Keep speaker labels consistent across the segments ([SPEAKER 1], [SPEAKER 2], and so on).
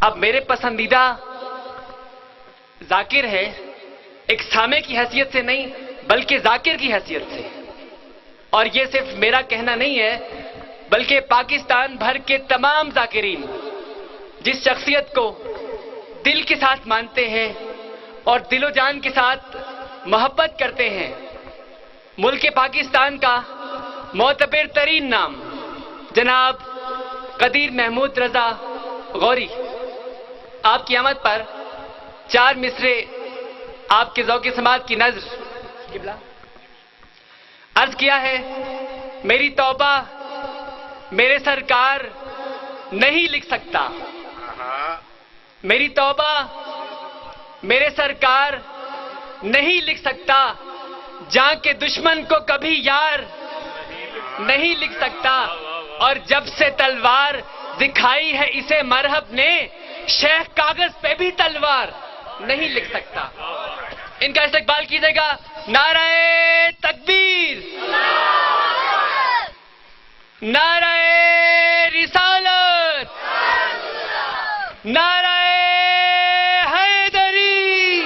[SPEAKER 1] اب میرے پسندیدہ ذاکر ہے، ایک سامع کی حیثیت سے نہیں بلکہ ذاکر کی حیثیت سے. اور یہ صرف میرا کہنا نہیں ہے بلکہ پاکستان بھر کے تمام ذاکرین جس شخصیت کو دل کے ساتھ مانتے ہیں اور دل و جان کے ساتھ محبت کرتے ہیں، ملک پاکستان کا معتبر ترین نام جناب قدیر محمود رضا غوری، آپ کی آمد پر 4 مصرے آپ کے ذوق سماعت کی نظر عرض کیا ہے. میری توبہ میرے سرکار نہیں لکھ سکتا، میری توبہ میرے سرکار نہیں لکھ سکتا، جہاں کے دشمن کو کبھی یار نہیں لکھ سکتا، اور جب سے تلوار دکھائی ہے اسے مرحب نے، شیخ کاغذ پہ بھی تلوار نہیں لکھ سکتا. ان کا استقبال کیجئے گا. نعرہ تکبیر، نعرہ رسالت، نعرہ حیدری.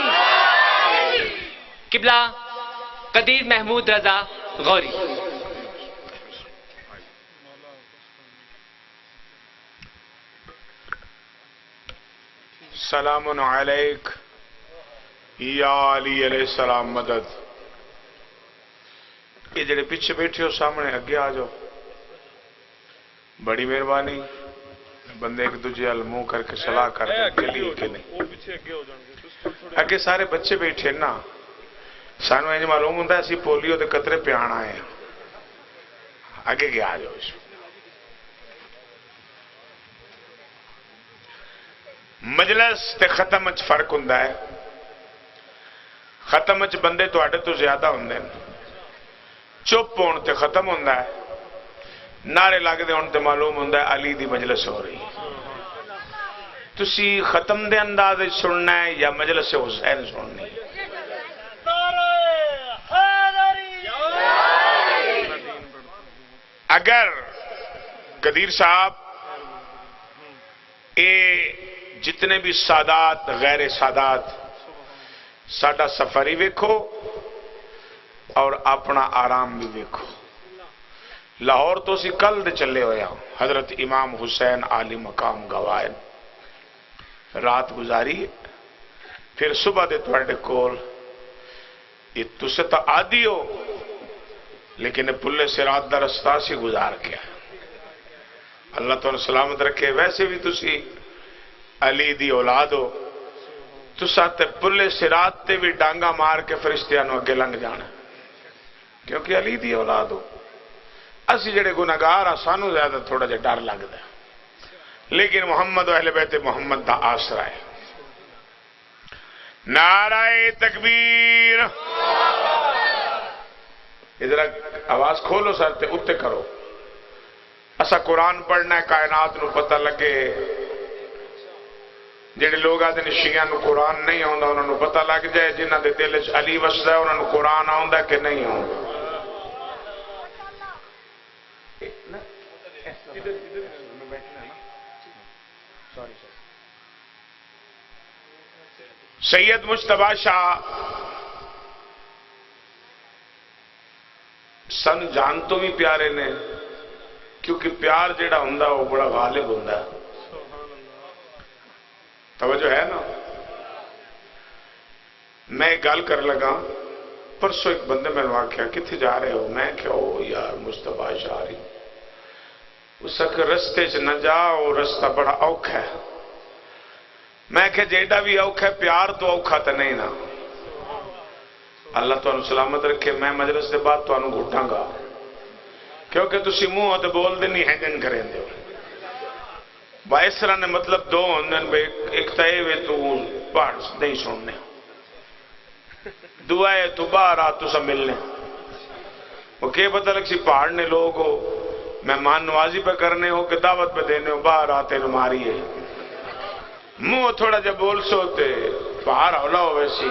[SPEAKER 1] قبلہ قدیر محمود رضا غوری.
[SPEAKER 2] سلام علیک یا علی علیہ السلام مدد. یہ جڑے پیچھے بیٹھے ہو سامنے اگے آ جاؤ، بڑی مہربانی. بندے ایک دوجے ال منہ کر کے صلاح کر دیں کہ نہیں. اگے سارے بچے بیٹھے نا، سانو انج معلوم ہوندا اسی پولیو دے قطرے پیان آئے ہیں. اگے کے آ جاؤ. مجلس تے ختم اچ فرق ہوندا ہے. ختم اچ بندے تواڈے تو زیادہ ہوندے نے، چپ ہون تے ختم ہوندا ہے، نعرے لگدے ہون تے معلوم ہوندا ہے علی دی مجلس ہو رہی. تسی ختم دے انداز سننا ہے یا مجلس حسین سننی ہے؟ اگر قدیر صاحب اے جتنے بھی سادات غیر سادات ساڈا سفر ہی ویکھو اور اپنا آرام بھی ویکھو. لاہور تو اسی کل دے چلے ہویا، حضرت امام حسین عالی مقام گوائن رات گزاری، پھر صبح دے تواڈے کول. یہ تسے تو عادی ہو لیکن پلے صراط دا رستہ سی گزار کے اللہ تعالی سلامت رکھے. ویسے بھی تسی علی دی اولاد ہو، تسا تے پلے صراط تے بھی ڈانگا مار کے فرشتیاں نو اگے لنگ جانا، کیونکہ علی دی اولاد ہو. اسی جڑے گناہگار ہاں سانو زیادہ تھوڑا جہا ڈر لگتا ہے، لیکن محمد و اہل بیت محمد دا آسرا ہے. نعرہ تکبیر. ادھر آواز کھولو سر تے اتے کرو. اسا قرآن پڑھنا ہے کائنات نو پتہ لگے. جڑے لوگ آتے ہیں شیعہ نو قرآن نہیں آندا انہاں نو پتہ لگ جائے، جنہ دے دل وچ علی وسدا ہے انہاں نو قرآن آندا کہ نہیں آندا. سید مجتبی شاہ سن جان تو بھی پیارے نے، کیونکہ پیار جڑا ہوندا وہ بڑا غالب ہوندا ہے. توجہ ہے نا. میں گل کر لگا پرسوں ایک بندے میں نے آخیا کتنے جا رہے ہو؟ میں کہ او یار مجتبی شاہ رہی. اس کے رستے چ نہ جاؤ، رستہ بڑا اوکھا ہے. میں کہ جیڑا بھی اوکھا ہے پیار تو اوکھا تو نہیں نا. اللہ تعالیٰ سلامت رکھے. میں مجلس کے بعد تو گھٹاں گا کیونکہ تسی منہ تو بول دے نہیں ہے جن کریں دے. اس طرح نے مطلب دو ہوندے، ایک تو یہ تو پہاڑ نہیں سننے، دعا ہے تو باہر آ تو سب ملنے. وہ کہ پتہ لگ سی پہاڑ نے لوگ ہو مہمان نوازی پہ کرنے ہو کہ دعوت پہ دینے ہو، باہر آتے نماری ہے. منہ تھوڑا جب بول سوتے پہاڑ اولا ہو ویسی.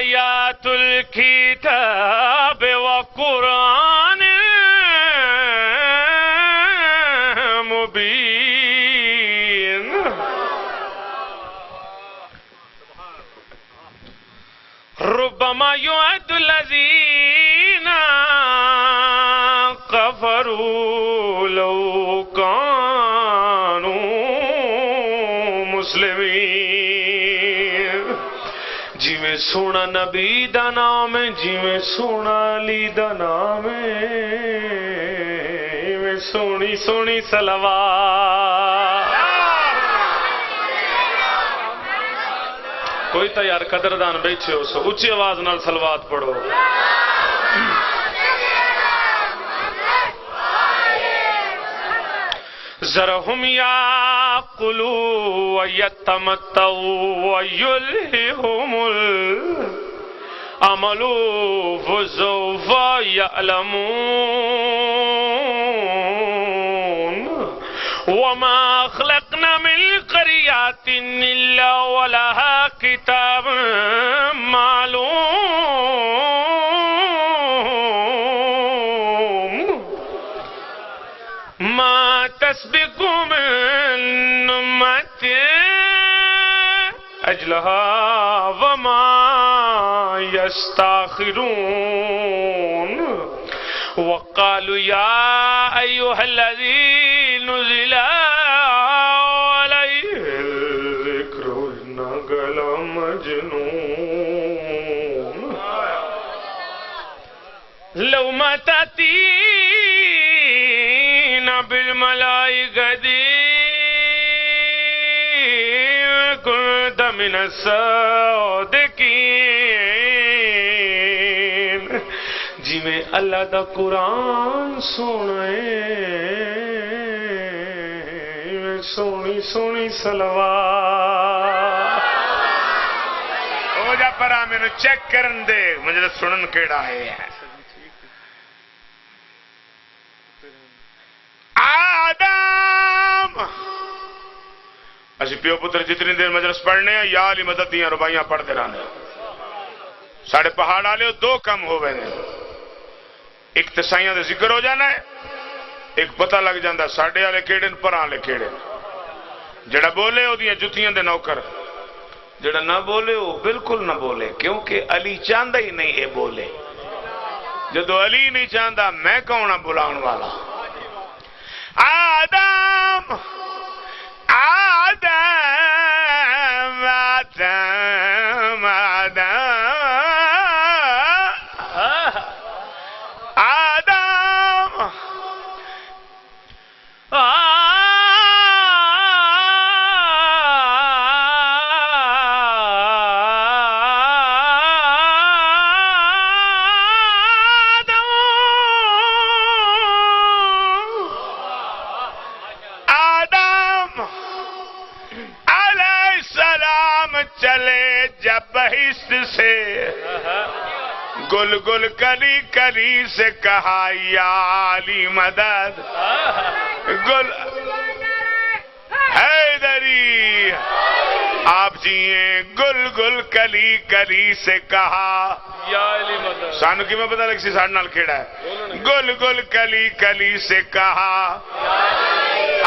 [SPEAKER 3] آیات الکتاب وقرآن مبین. ربما يعد الذين كفروا لو كانوا مسلمين. جی میں سونا نبی دا نام ہے، جی میں سونا علی دا نام ہے، میں سونی سونی صلوات. کوئی تو یار قدردان بیٹھے ہو سو اچھی آواز نال صلوات پڑھو. ذرهم يأكلوا ويتمتعوا ويلههم الأمل فسوف يعلمون. وما خلقنا من قرية إلا ولها كتاب معلوم ما تسبق من أمة أجلها وما يستأخرون. وقالوا يا أيها الذي نزل عليه الذكر إنك لمجنون. لو ما تأتينا بالملائكة كنت من الصادقين. جی میں اللہ دا قرآن سونے میں سونی سونی صلوات.
[SPEAKER 2] او جا پرا میں چیک کرن دے مجھے سنن کیڑا ہے. آدم اسی پیو پتر جتنی دیر مجلس پڑھنے ہیں یا علی مدد دیاں ربائیاں پڑھتے رہنے. ساڑھے پہاڑ آلے ہو دو کم ہو گئے. ایک تسائیاں دے ذکر ہو جانا ہے، ایک پتہ لگ جاندہ ساڑھے آلے کیڑے پر آلے کیڑے. جڑا بولے ہو دیاں جتیاں دے نوکر، جڑا نہ بولے ہو بالکل نہ بولے، کیونکہ علی چاندہ ہی نہیں ہے بولے. جدو علی نہیں چاندہ میں کونہ بلاؤن والا. آدم آدم آدم آدم چلے جب بہشت سے گل گل کلی کلی سے کہا یا علی مدد. گل حیدری آپ جیئے گل گل کلی کلی سے کہا
[SPEAKER 3] یا علی مدد.
[SPEAKER 2] سانو کی میں پتہ لگ سی ساڑھ نال کھیڑا ہے. گل گل کلی کلی سے کہا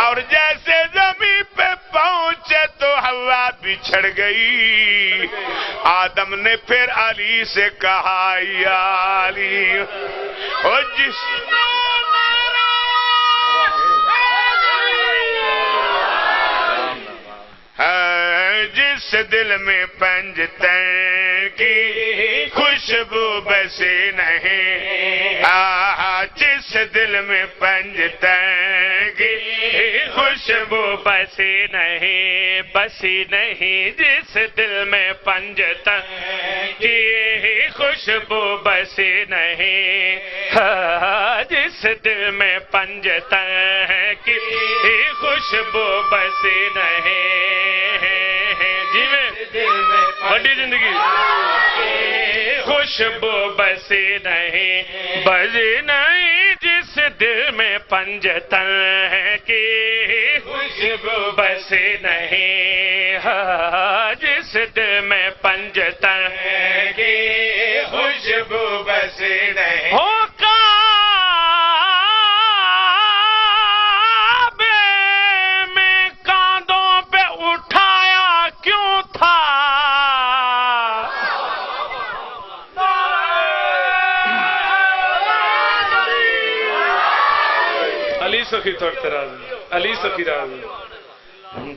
[SPEAKER 2] اور جیسے زمین پہ پہنچے تو ہوا بچھڑ گئی. آدم نے پھر علی سے کہا یا علی اور جس دل میں پنجتن کی خوشبو بسی نہیں، جس دل میں پنجتن کی خوشبو بسی نہیں، بسی نہیں جس دل میں پنجتن کی خوشبو بسی نہیں، جس دل میں پنجتن کی خوشبو بسی نہیں. جی میں بڑی زندگی خوشبو بسی نہیں، بسی نہیں جس دل میں پنجتن کی خوشبو بسی نہیں، جس دل میں پنجتن کی
[SPEAKER 3] سخی تھوڑتے راضی علی سخی راضی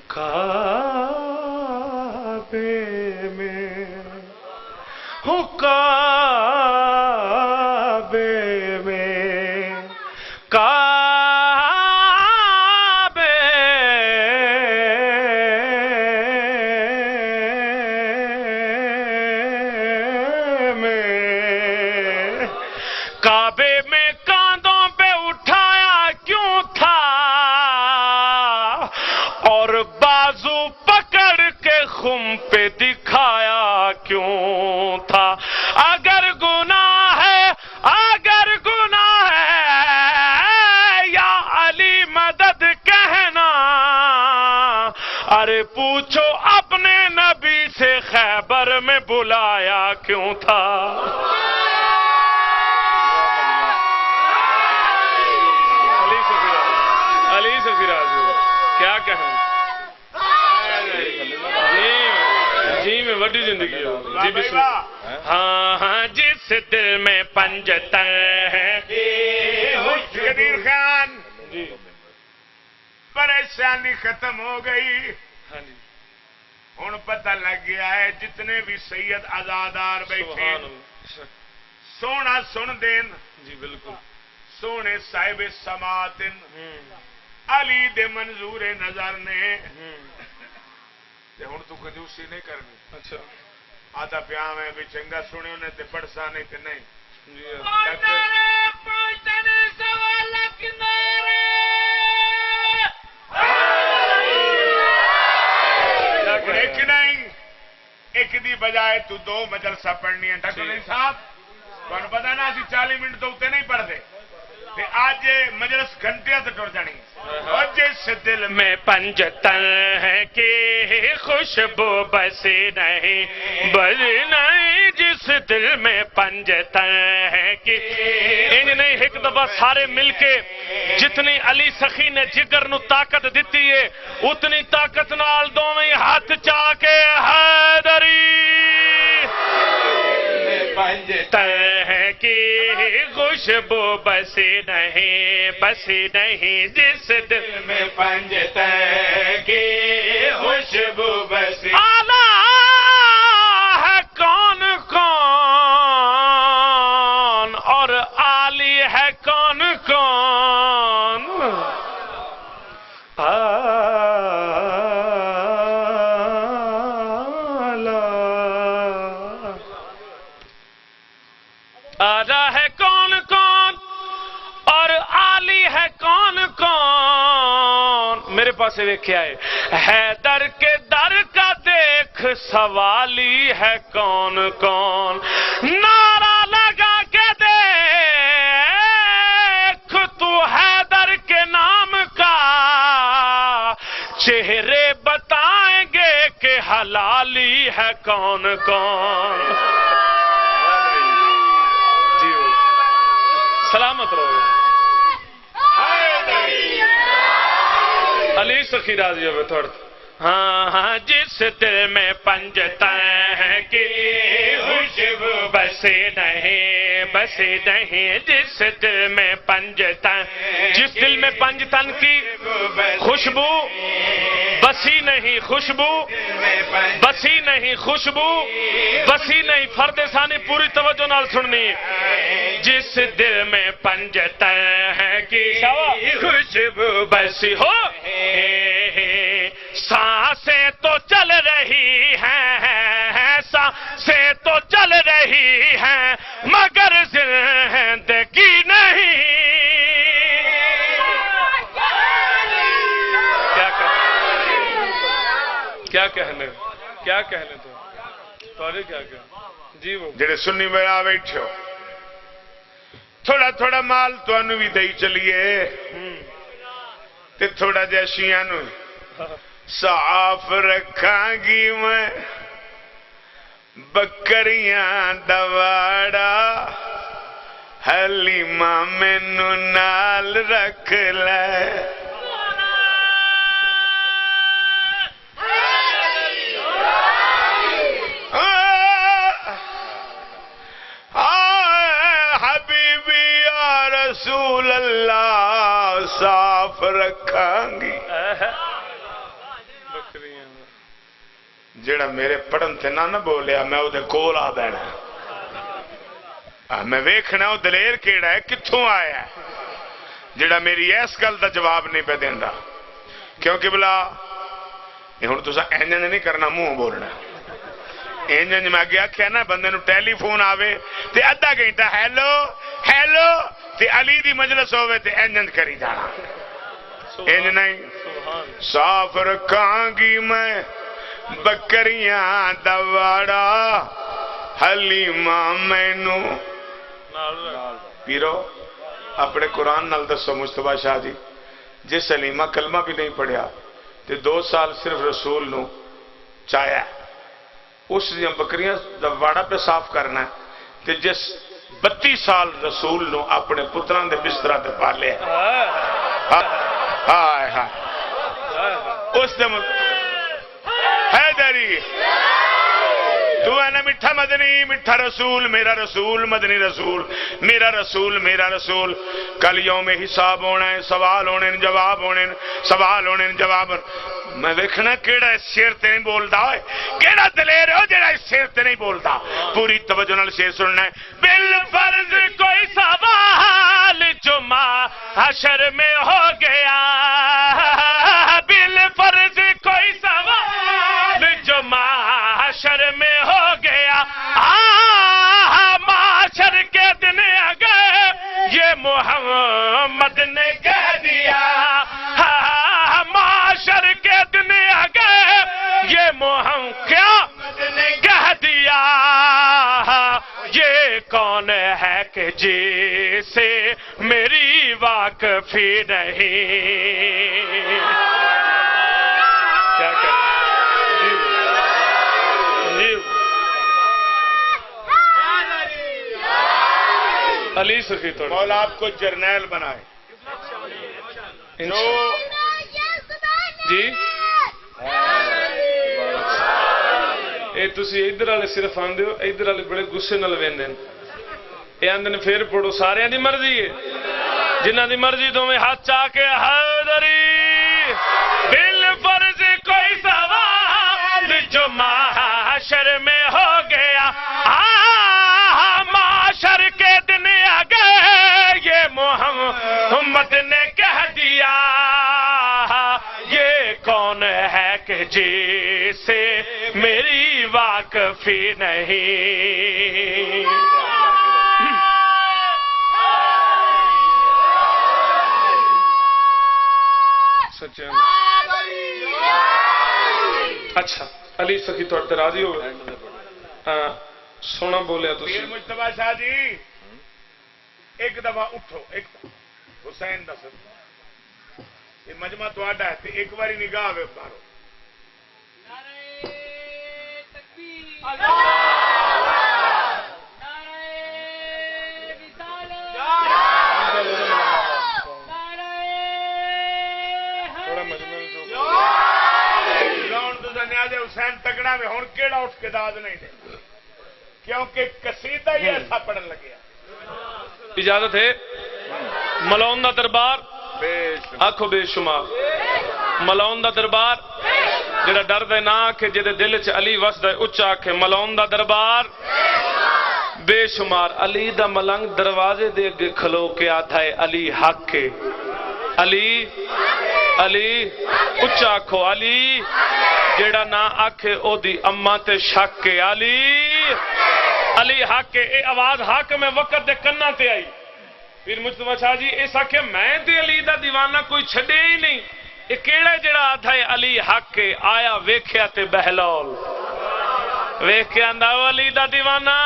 [SPEAKER 3] کعبے میں ہوں کعبے میں کعبے میں کعبے میں کاندھوں پہ اٹھایا کیوں تھا اور بازو پکڑ کے خم پہ دکھایا کیوں تھا اگر گناہ ہے یا علی مدد کہنا ارے پوچھو اپنے نبی سے خیبر میں بلایا کیوں تھا علی سفیر کیا کہوں جی میں بڑی زندگی ہو جی بسم اللہ ہاں جس دل میں پنجتن ہے
[SPEAKER 2] قدیر خان
[SPEAKER 3] جی
[SPEAKER 2] پریشانی ختم ہو گئی
[SPEAKER 3] ہاں جی
[SPEAKER 2] ہن پتہ لگ گیا ہے جتنے بھی سید آزادار بیٹھے
[SPEAKER 3] سبحان اللہ
[SPEAKER 2] سونا سن دین
[SPEAKER 3] جی بالکل
[SPEAKER 2] سونے صاحب سماعتن علی دے منظور نظر نے ہن تو کنجوسی نہیں کرنی
[SPEAKER 3] اچھا
[SPEAKER 2] آدھا پیام ہے بھی چنگا سنے انہیں تے پڑسا نہیں تے نہیں
[SPEAKER 3] جی
[SPEAKER 2] ایک نہیں ایک دی بجائے تو دو مجلسہ پڑھنی ہے ڈاکٹر علی صاحب تمہیں پتا نا اسی 40 منٹ تو اتنے نہیں پڑھتے آج مجلس گھنٹے سے ٹر جانی اور جس دل
[SPEAKER 3] میں پنجتن ہے کہ خوشبو بسی نہیں بس نہیں جس دل میں پنجتن ہے کہ انج نہیں ایک دفعہ سارے مل کے جتنی علی سخی نے جگر نو طاقت دیتی ہے اتنی طاقت نال دوویں ہاتھ چا کے حیدری پنجتن ہے کہ خوشبو بسی نہیں جس دل میں پنجتن کی خوشبو بسی آلہ ہے کون کون اور عالی ہے کون کون آلہ ہے کون کون اور عالی ہے کون کون میرے پاس دیکھے آئے حیدر کے در کا دیکھ سوالی ہے کون کون نعرہ لگا کے دیکھ تو حیدر کے نام کا چہرے بتائیں گے کہ حلالی ہے کون کون سلامت رہو علی سخی راضی ہوئے تھوڑا ہاں جس دل میں پنجتن ہے کہ خوشبو بسی نہیں جس دل میں پنجتن جس دل میں پنجتن کی خوشبو بسی نہیں خوشبو بسی نہیں خوشبو بسی نہیں فرد ثانی پوری توجہ نال سننی جس دل میں پنجتن ہے کہ خوشبو بسی ہو سانسیں تو چل رہی ہیں سانسیں تو چل رہی ہیں مگر زندگی نہیں کیا کہنے تو کیا جی وہ
[SPEAKER 2] جڑے سنی بیڑا بیٹھو تھوڑا تھوڑا مال تو انو بھی دئی چلیے تے تھوڑا جا شیعہ نو صاف رکھاں گی میں بکریاں دواڑا حلیمہ مینو نال رکھ لے حبیبی یا رسول اللہ صاحب صاف رکھاں گی. جڑا میرے پڑھن تے نہ بولیا میں وہ کول آ بینا. میں ویکھنا وہ دلیر کیڑا ہے کتھوں آیا ہے جڑا میری اس گل دا جواب نہیں پہ دیندا. کیونکہ بلا یہ ہن تساں انج نہیں کرنا منہ بولنا. انج میں اگے آکھیا نا بندے نو ٹیلی فون آوے تے ادھا گھنٹہ ہیلو ہیلو تے علی دی مجلس ہوے تے انج کری جانا. انج نہیں. صاف رکھاں گی میں بکریاں دا واڑا حلیمہ مینوں. پیرو اپنے قرآن نال دسو مصطفیٰ شاہ جی جس حلیمہ کلمہ بھی نہیں پڑھیا تے 2 سال صرف رسول نو چاہیا اس دیا بکریاں دا واڑا پہ صاف کرنا ہے تے جس 32 سال رسول نو اپنے پتران دے بسترہ تے پالے ہائے ہائے اس دے حیدری تو ہے نا میٹھا مدنی میٹھا رسول میرا رسول مدنی رسول میرا رسول میرا رسول. کل یوم حساب ہونا ہے سوال ہونے جواب ہونے سوال ہونے جواب. میں دیکھنا کیڑا اس شیر تے نہیں بولتا ہے کیڑا دلیر ہو جڑا اس شیر تے نہیں بولتا. پوری توجہ نال شیر سننا ہے. بالفرض کوئی سوال جو محشر میں ہو گیا بالفرض کوئی سوال جو محشر میں ہو گیا معاشر کے دن آ گئے یہ محمد نے کہہ دیا معاشر کے دن آ گئے یہ محمد نے کہہ دیا. یہ کون ہے کہ جسے میری واقفی نہیں. کیا کریں علی سخی تو مولا آپ کو جرنیل بنائے جی. اے تسی ادھر والے صرف آندے ہو ادھر والے بڑے غصے نال ویندے اے آندے نے پھر پڑھو سارے دی مرضی ہے جنہاں دی مرضی دوویں ہاتھ چا کے حیدری. بالفرض کوئی سوال جو محشر میں ہو گیا معاشر کے دن آ گئے یہ محمد نے کہہ دیا. یہ کون ہے کہ جسے میری واقفی نہیں. سچے اچھا علی سخی تو راضی ہو گئے سونا بولیا تو مصطفیٰ شاہ جی ایک دفعہ اٹھو ایک حسین دس یہ مجمع تو آڈا ہے ایک باری نگاہ ہوئے مارو. حسین تگڑا میں ہوں کیڑا اٹھ کے داد نہیں دے کیونکہ قصیدہ ہی ایسا پڑھن لگیا. اجازت ہے ملون دا دربار آنکھو بے شمار ملون دا دربار جڑا ڈر دے نہ کہ جدے دل چ علی وسدا اچا کہ ملون دا دربار بے شمار. علی دا ملنگ دروازے دے اگے کھلو کے آتا ہے علی حق کے علی علی اچا آکھو علی جیڑا نہ آکھے او دی اماں تے شک کے علی علی حق کے. اے آواز حق میں وقت دے کناں تے آئی. پھر مصطفیٰ شاہ جی اس آکھے میں تے علی دا دیوانہ کوئی چھڑے ہی نہیں. اے کیڑا جڑا آدھا ہے علی حق کے آیا ویکھیا تے بہلول ویکھ کے آندا علی دا دیوانہ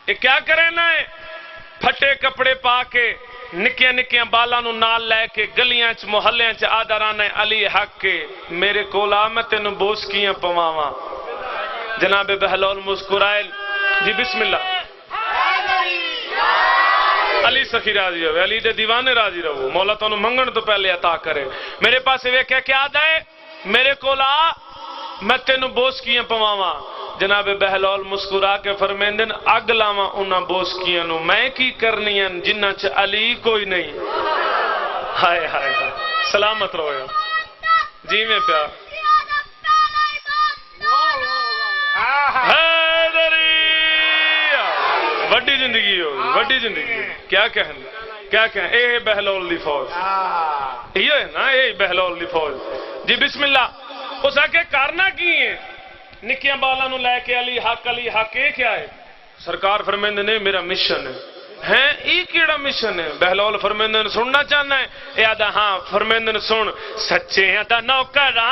[SPEAKER 2] اے کیا کرے نا پھٹے کپڑے پا کے نکیاں نکیاں بالاں نو نال لے کے گلیاں چ محلیاں چ آدا رانا علی حق کے میرے کول آ میں تینوں بوسکیاں پواواں. جناب بہلول مسکرائے جی بسم اللہ علی سخی راضی ہوئے علی دے دیوانے راضی رہو مولا تو منگن تو پہلے عطا کرے. میرے پاس ویکھیا کیا دے میرے کول آ میں تینوں بوسکیاں پواواں. جناب بہلول مسکرا کے فرمیندن اگ لاواں انہاں بوسکیاں نو میں کی کرنی ہیں جنہ چ علی کوئی نہیں.
[SPEAKER 3] ہائے ہائے ہائے سلامت رہو جی میں پیا وڈی زندگی ہو وڈی زندگی کیا کہیں اے بہلول دی فوج یہ ہے نا اے بہلول دی فوج جی بسم اللہ اس آگے کرنا کی ہے نکیاں بالا نو لے کے علی حق یہ کیا ہے سرکار فرمیندے نے میرا مشن ہے یہ کیڑا مشن ہے بہلول فرمیندے نے سننا چاہنا ہے اے آدھا ہاں فرمیندے نے سن سچے دا نوکراں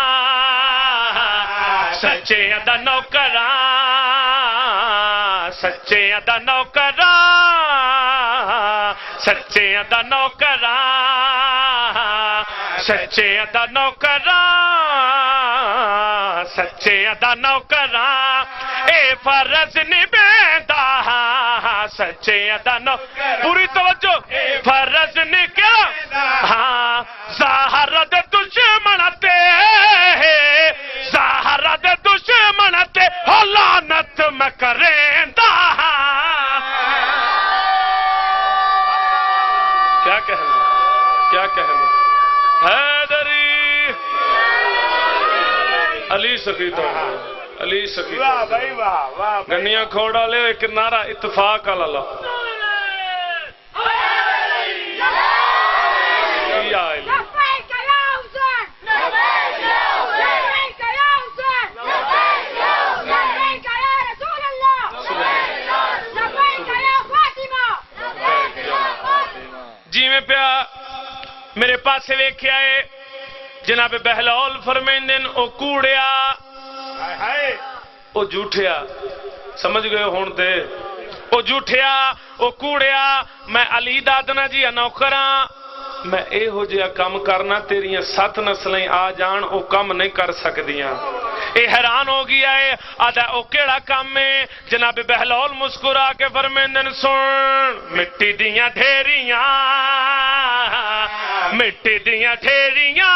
[SPEAKER 3] سچے دا نوکراں سچے دا نوکراں سچے دا نوکراں سچے دا نوکراں سچے دا نوکراں اے فرض نبھیندا سچے دا نو پوری توجہ فرض نکلا ہاں ظاہر دے دشمن تے ظاہر دے دشمن تے لعنت میں کریندا کیا کہنا حیدری علی سخی تو علی سخی گنیاں کھوڑا لے ایک نعرہ اتفاق والا جی میں پیا میرے پاس ویکھیا ہے جناب بہلول فرمیندے او کوڑیا او جھوٹیا سمجھ گئے ہون تے او جھوٹیا او کوڑیا میں علی دادنا جی نوکراں میں اے ہو جیا کام کرنا تیریاں 7 نسلیں آ جان او کم نہیں کر سکدیاں اے حیران ہو گیا ہے آدھا او کیڑا کام ہے جناب بہلول مسکرا کے فرمیندن سن مٹی دیاں ڈھیریاں مٹی دیاں ڈھیریاں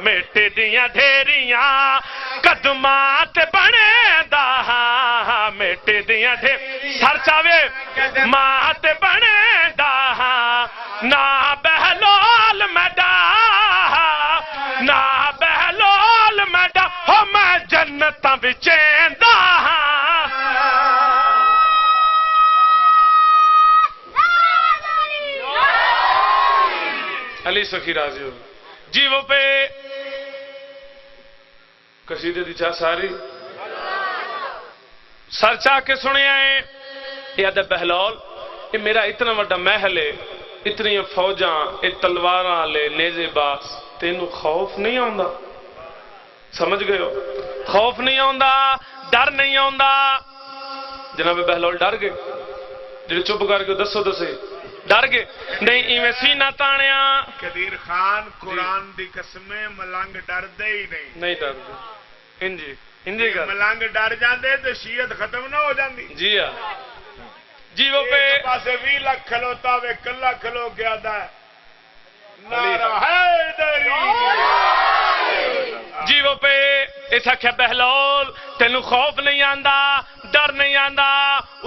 [SPEAKER 3] مٹی دیاں ڈھیریاں قدمات بنے دا مٹی دیاں ڈھیریاں سر چاوے مات بنے دا نا بہلول میڈا نا بہلول میڈا ہو میں جنتاں وچیندا علی سخی راضی ہو جی وہ پہ قصیدے دی چاہ ساری سر چاہ کے سنے آئے یہ آدھا بہلول یہ میرا اتنا وڈا محل ہے اتنی فوجاں یہ تلواراں لے نیزے باز تینوں خوف نہیں آندا سمجھ گئے ہو خوف نہیں آندا ڈر نہیں آندا جناب بہلول ڈر گئے جڑے چپ کر کے دسو دسے ڈر گئے نہیں ایویں سینہ تانیا
[SPEAKER 2] قدیر خان قرآن دی قسمیں ملنگ ڈر دے ہی نہیں
[SPEAKER 3] ڈر دے انجی کر
[SPEAKER 2] ملنگ ڈر جاندے تو شیعت ختم نہ ہو جاندی
[SPEAKER 3] جی ہاں جی وہ پہ
[SPEAKER 2] پاسے 20 لاکھ کھلوتا وے کلا کھلو گیا دا نعرہ حیدری
[SPEAKER 3] جی وہ پہ ایسا کیا بہلول تینوں خوف نہیں آندا ڈر نہیں آندا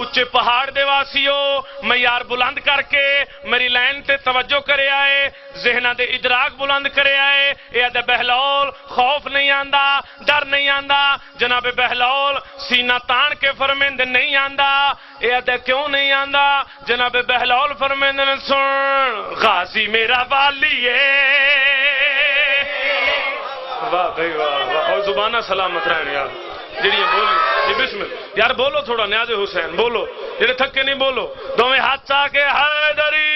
[SPEAKER 3] اچھے پہاڑ دے واسیو معیار بلند کر کے میری لائن تے توجہ کرے آئے ذہنہ دے ادراک بلند کرے آئے اے آدھے بہلول خوف نہیں آندا ڈر نہیں آندا جناب بہلول سینہ تان کے فرمیند نہیں آندا اے آدھے کیوں نہیں آندا جناب بہلول فرمیند سن غازی میرا والی ہے واہ بھائی واہ اور زبانہ سلامت رہنے یار جڑیاں بولی جی بسم اللہ یار بولو تھوڑا نیاز حسین بولو جڑے تھکے نہیں بولو دوویں ہاتھ چاہ کے حیدری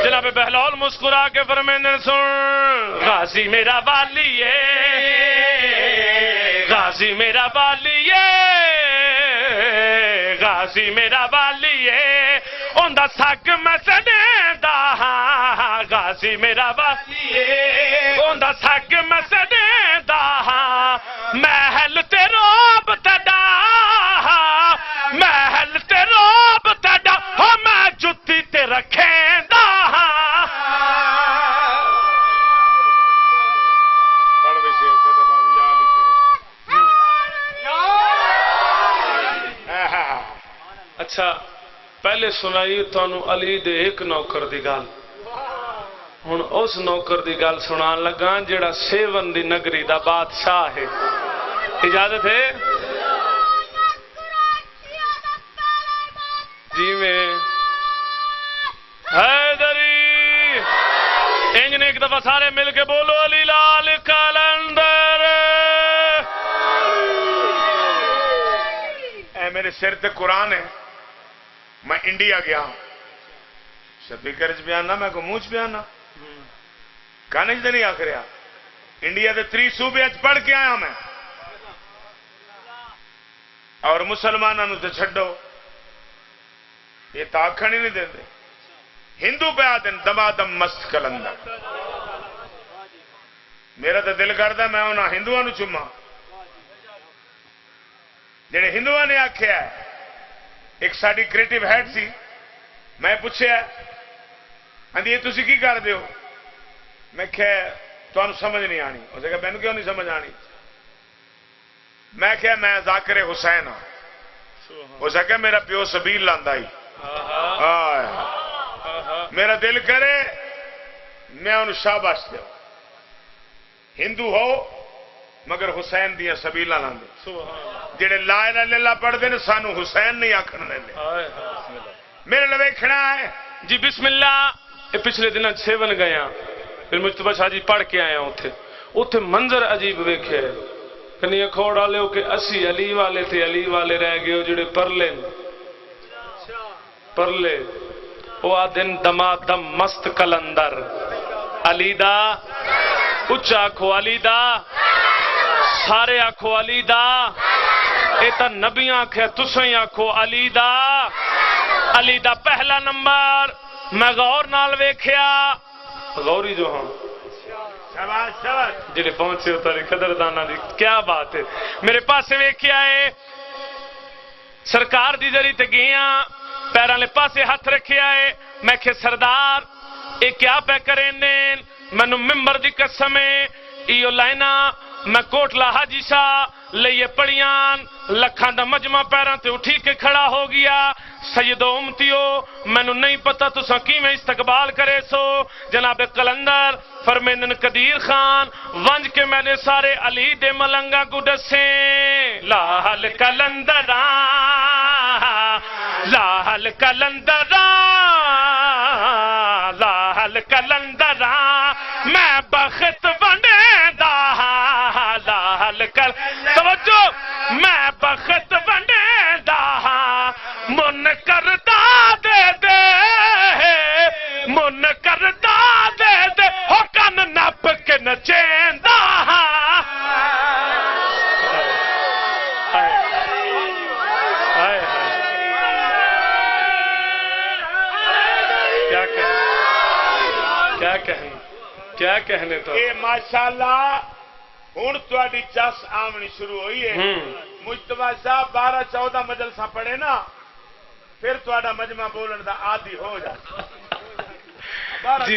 [SPEAKER 3] جناب بہلول مسکرا کے فرمیندن سن غازی میرا والی ہے غازی میرا والی ہے غازی میرا والی ہے اوندا سگ میں سڈیندا غازی میرا والی ہے اوندا سگ میں سڈیندا محل تے روب تڈا محل تے روب تڈا ہو میں جتی تے رکھیندا اچھا پہلے سنائی تانوں علی دے ایک نوکر دی گل، ہن اس نوکر دی گل سنان لگا جڑا سیون دی نگری دا بادشاہ ہے. اجازت ہے جی میں حیدری انج نے ایک دفعہ سارے مل کے بولو علی لال کلندر.
[SPEAKER 2] اے میرے سر تے قرآن ہے. میں انڈیا گیا سپیکر چ بیان نہ میں کو منہ چ بیان نہ کانے چ نہیں آخ رہا. انڈیا دے 3 صوبے پڑھ کے آیا میں. اور مسلمانوں تے چھڈو یہ تو آخر ہی نہیں دے. ہندو پہ آتے دمادم مست کلندر. میرا تو دل کرتا میں انہوں ہندوؤں چوما جڑے ہندوؤں نے آخیا. ایک ساری کریٹو ہیڈ سی میں پوچھا آدھی یہ تھی کی کرتے ہو؟ میں کہ تمہیں سمجھ نہیں آنی. اس نے کہا مینوں کیوں نہیں سمجھ آنی؟ میں کہ میں ذاکر حسین ہاں. اس نے کہا میرا پیو سبیل لاندا ہی میرا دل کرے میں انہوں شاباش دوں. ہندو ہو مگر حسین دیا سبیل لاندے. جڑے لا الہ الا اللہ پڑھتے ہیں سانو حسین نہیں آخر دیں. میرے لو ویکھنا ہے
[SPEAKER 3] جی بسم اللہ. یہ پچھلے دن سیون گیا پھر مجتبہ شاہ جی پڑھ کے آیا. اتنے منظر عجیب ویکھے کنیا کھوڑ والے ہو کہ اسی علی والے تھے علی والے رہ گئے ہو جڑے پرلے وہ آدن دمادم مست کلندر. علی دا اچھا آکھو علی دا سارے آکھو علی دا. اے تا نبی آکھے تسیں آکھو علی دا. علی دا پہلا نمبر میں غور نال ویکھیا. غوری جو ہاں جنہیں پہنچے ہوتا رہی قدردانہ دی کیا بات ہے. میرے پاس ویکھیا ہے سرکار دی جری تے گیا پیراں لے پاسے ہاتھ رکھیا ہے. میں کہ سردار اے کیا پہ کریں نین؟ مینوں ممبر دی قسم ہے ایو لائنا میں کوٹلا حاجی شاہ لئیے پڑیان لکھاں دا مجمع پیراں تے اٹھی کے کھڑا ہو گیا. سید و امتیو مینوں نہیں پتا تساں کیویں استقبال کرے سو. جناب کلندر فرمینن قدیر خان ونج کے میں نے سارے علی دے ملنگا کو دسیں. لال کلندراں لال کلندراں لال کلندراں میں بخت بنے دا لال کل توجہ میں بخت بنے دا من کردا دے دے من کردا دے دے ہو کن نپ کے نچیندا. کیا کہنے تو
[SPEAKER 2] اے ماشاءاللہ ہوں تاری چس آمنی شروع ہوئی ہے. مجتبہ صاحب 12-14 مجلساں پڑھے نا پھر تہاڈا مجمع بولن دا عادی ہو جائے.
[SPEAKER 3] جی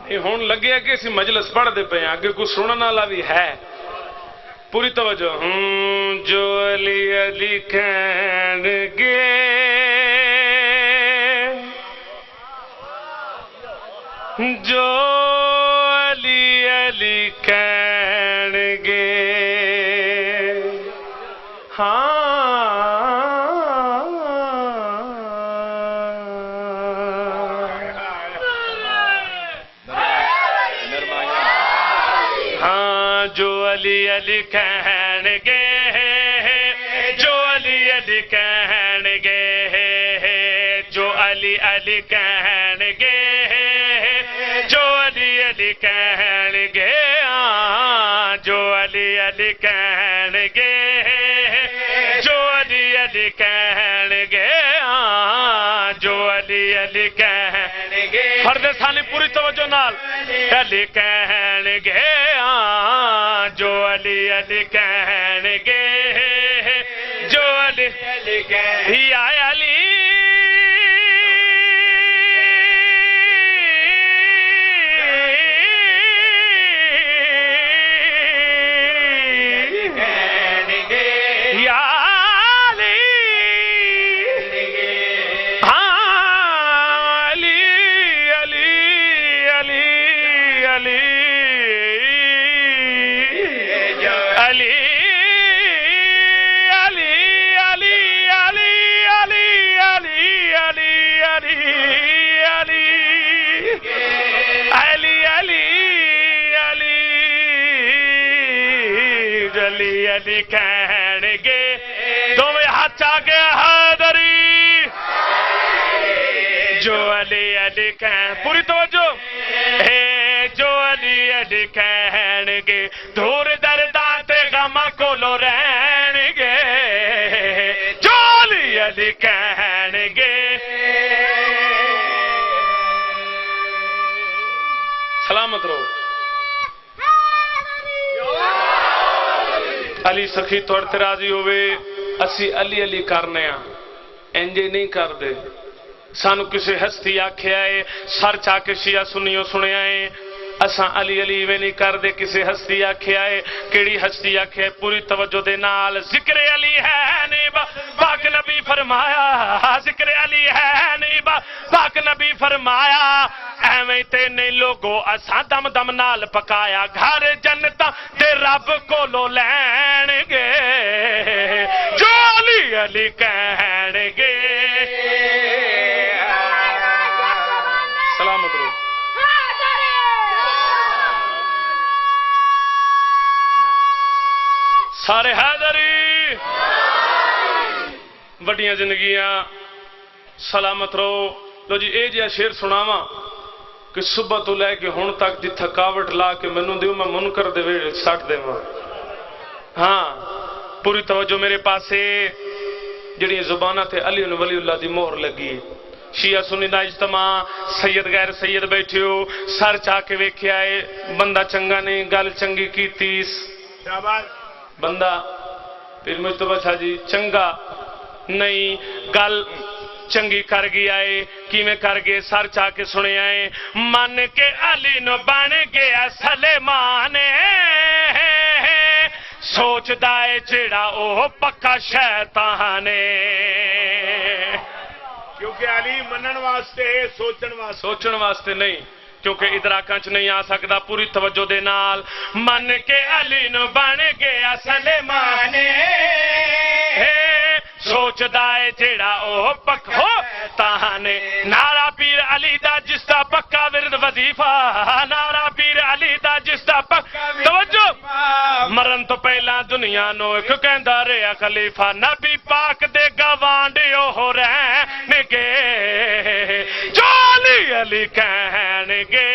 [SPEAKER 3] یہ ہون لگے کہ اسی مجلس پڑھ دے پے اگے کوئی سنن والا بھی ہے. پوری توجہ. جو علی علی کہن گے جو علی علی کہن گے جو علی علی کہن گے جو علی علی کہن گے جو علی علی کہن گے جو علی علی کہن گے جو علی علی کہن گے جو علی علی کہن گے جو علی علی کہن گے. فرد ثانی پوری توجہ نال. علی کہن گے جو علی علی کہن گے جو علی علی کہن گے یا علی علی کہن گے دونوں ہاتھ آ گیا حیدری جو علی علی کہن پوری توجہ جو علی علی کہن گے دور درداں تے غم کولو رہن گے جو علی علی کہن گے سلامت رہو علی سخی توڑ تے راضی ہوئے اسی علی علی کرنے ہیں انجے نہیں کر دے سانو کسی ہستی آکھے آئے سر چاہ کے شیعہ سنیوں سنے آئے اساں علی علی میں نہیں کر دے کسی ہستی آکھے آئے کیڑی ہستی آکھے پوری توجہ دے نال ذکر علی ہے نیبا پاک نبی فرمایا ذکر علی ہے نیبا پاک نبی فرمایا ایویں تے نہیں لوگو اساں دم دم نال پکایا گھر جنتا تے رب کو لو لین گے جو علی علی کہن گے سلامت رہو سارے حیدری وڈیاں زندگیاں سلامت رہو لو جی اے جہاں شعر سناواں کہ صبح تو لے کے ہن تک دی تھکاوٹ لا کے مینوں دیو میں منکر دے ویڑ سٹ دیواں ہاں پوری توجہ میرے پاسے جڑی زباناں تے علی ولی اللہ دی مہر لگی شیعہ سنی دا اجتماع سید غیر سید بیٹھے ہو سر چاہ کے ویکھیا ہے بندہ چنگا نہیں گل چنگی کیتیس بندہ پھر مجتبہ شاہ جی چنگا نہیں گل چنگی کر گیا ہے کی میں کر گئے سر چاہ کے سنے آئے من کے علی نو بن گیا سلیمان سوچ دائے جڑا او پکا شیطان
[SPEAKER 2] کیونکہ علی منن واسطے
[SPEAKER 3] سوچن واسطے نہیں کیونکہ ادراکاں چ نہیں آ سکتا پوری توجہ دے نال من کے علی نو بن گیا سلیمان سوچ دائے جیڑا او پکو تانے نارا پیر علی دا جس دا پکا ورد وظیفہ نارا پیر علی دا جس دا پکا توجہ مرن تو پہلا دنیا نو ایک کہندا رہیا خلیفہ نبی پاک دے گوانڈیو ہو رہن گے جو علی علی کہن گے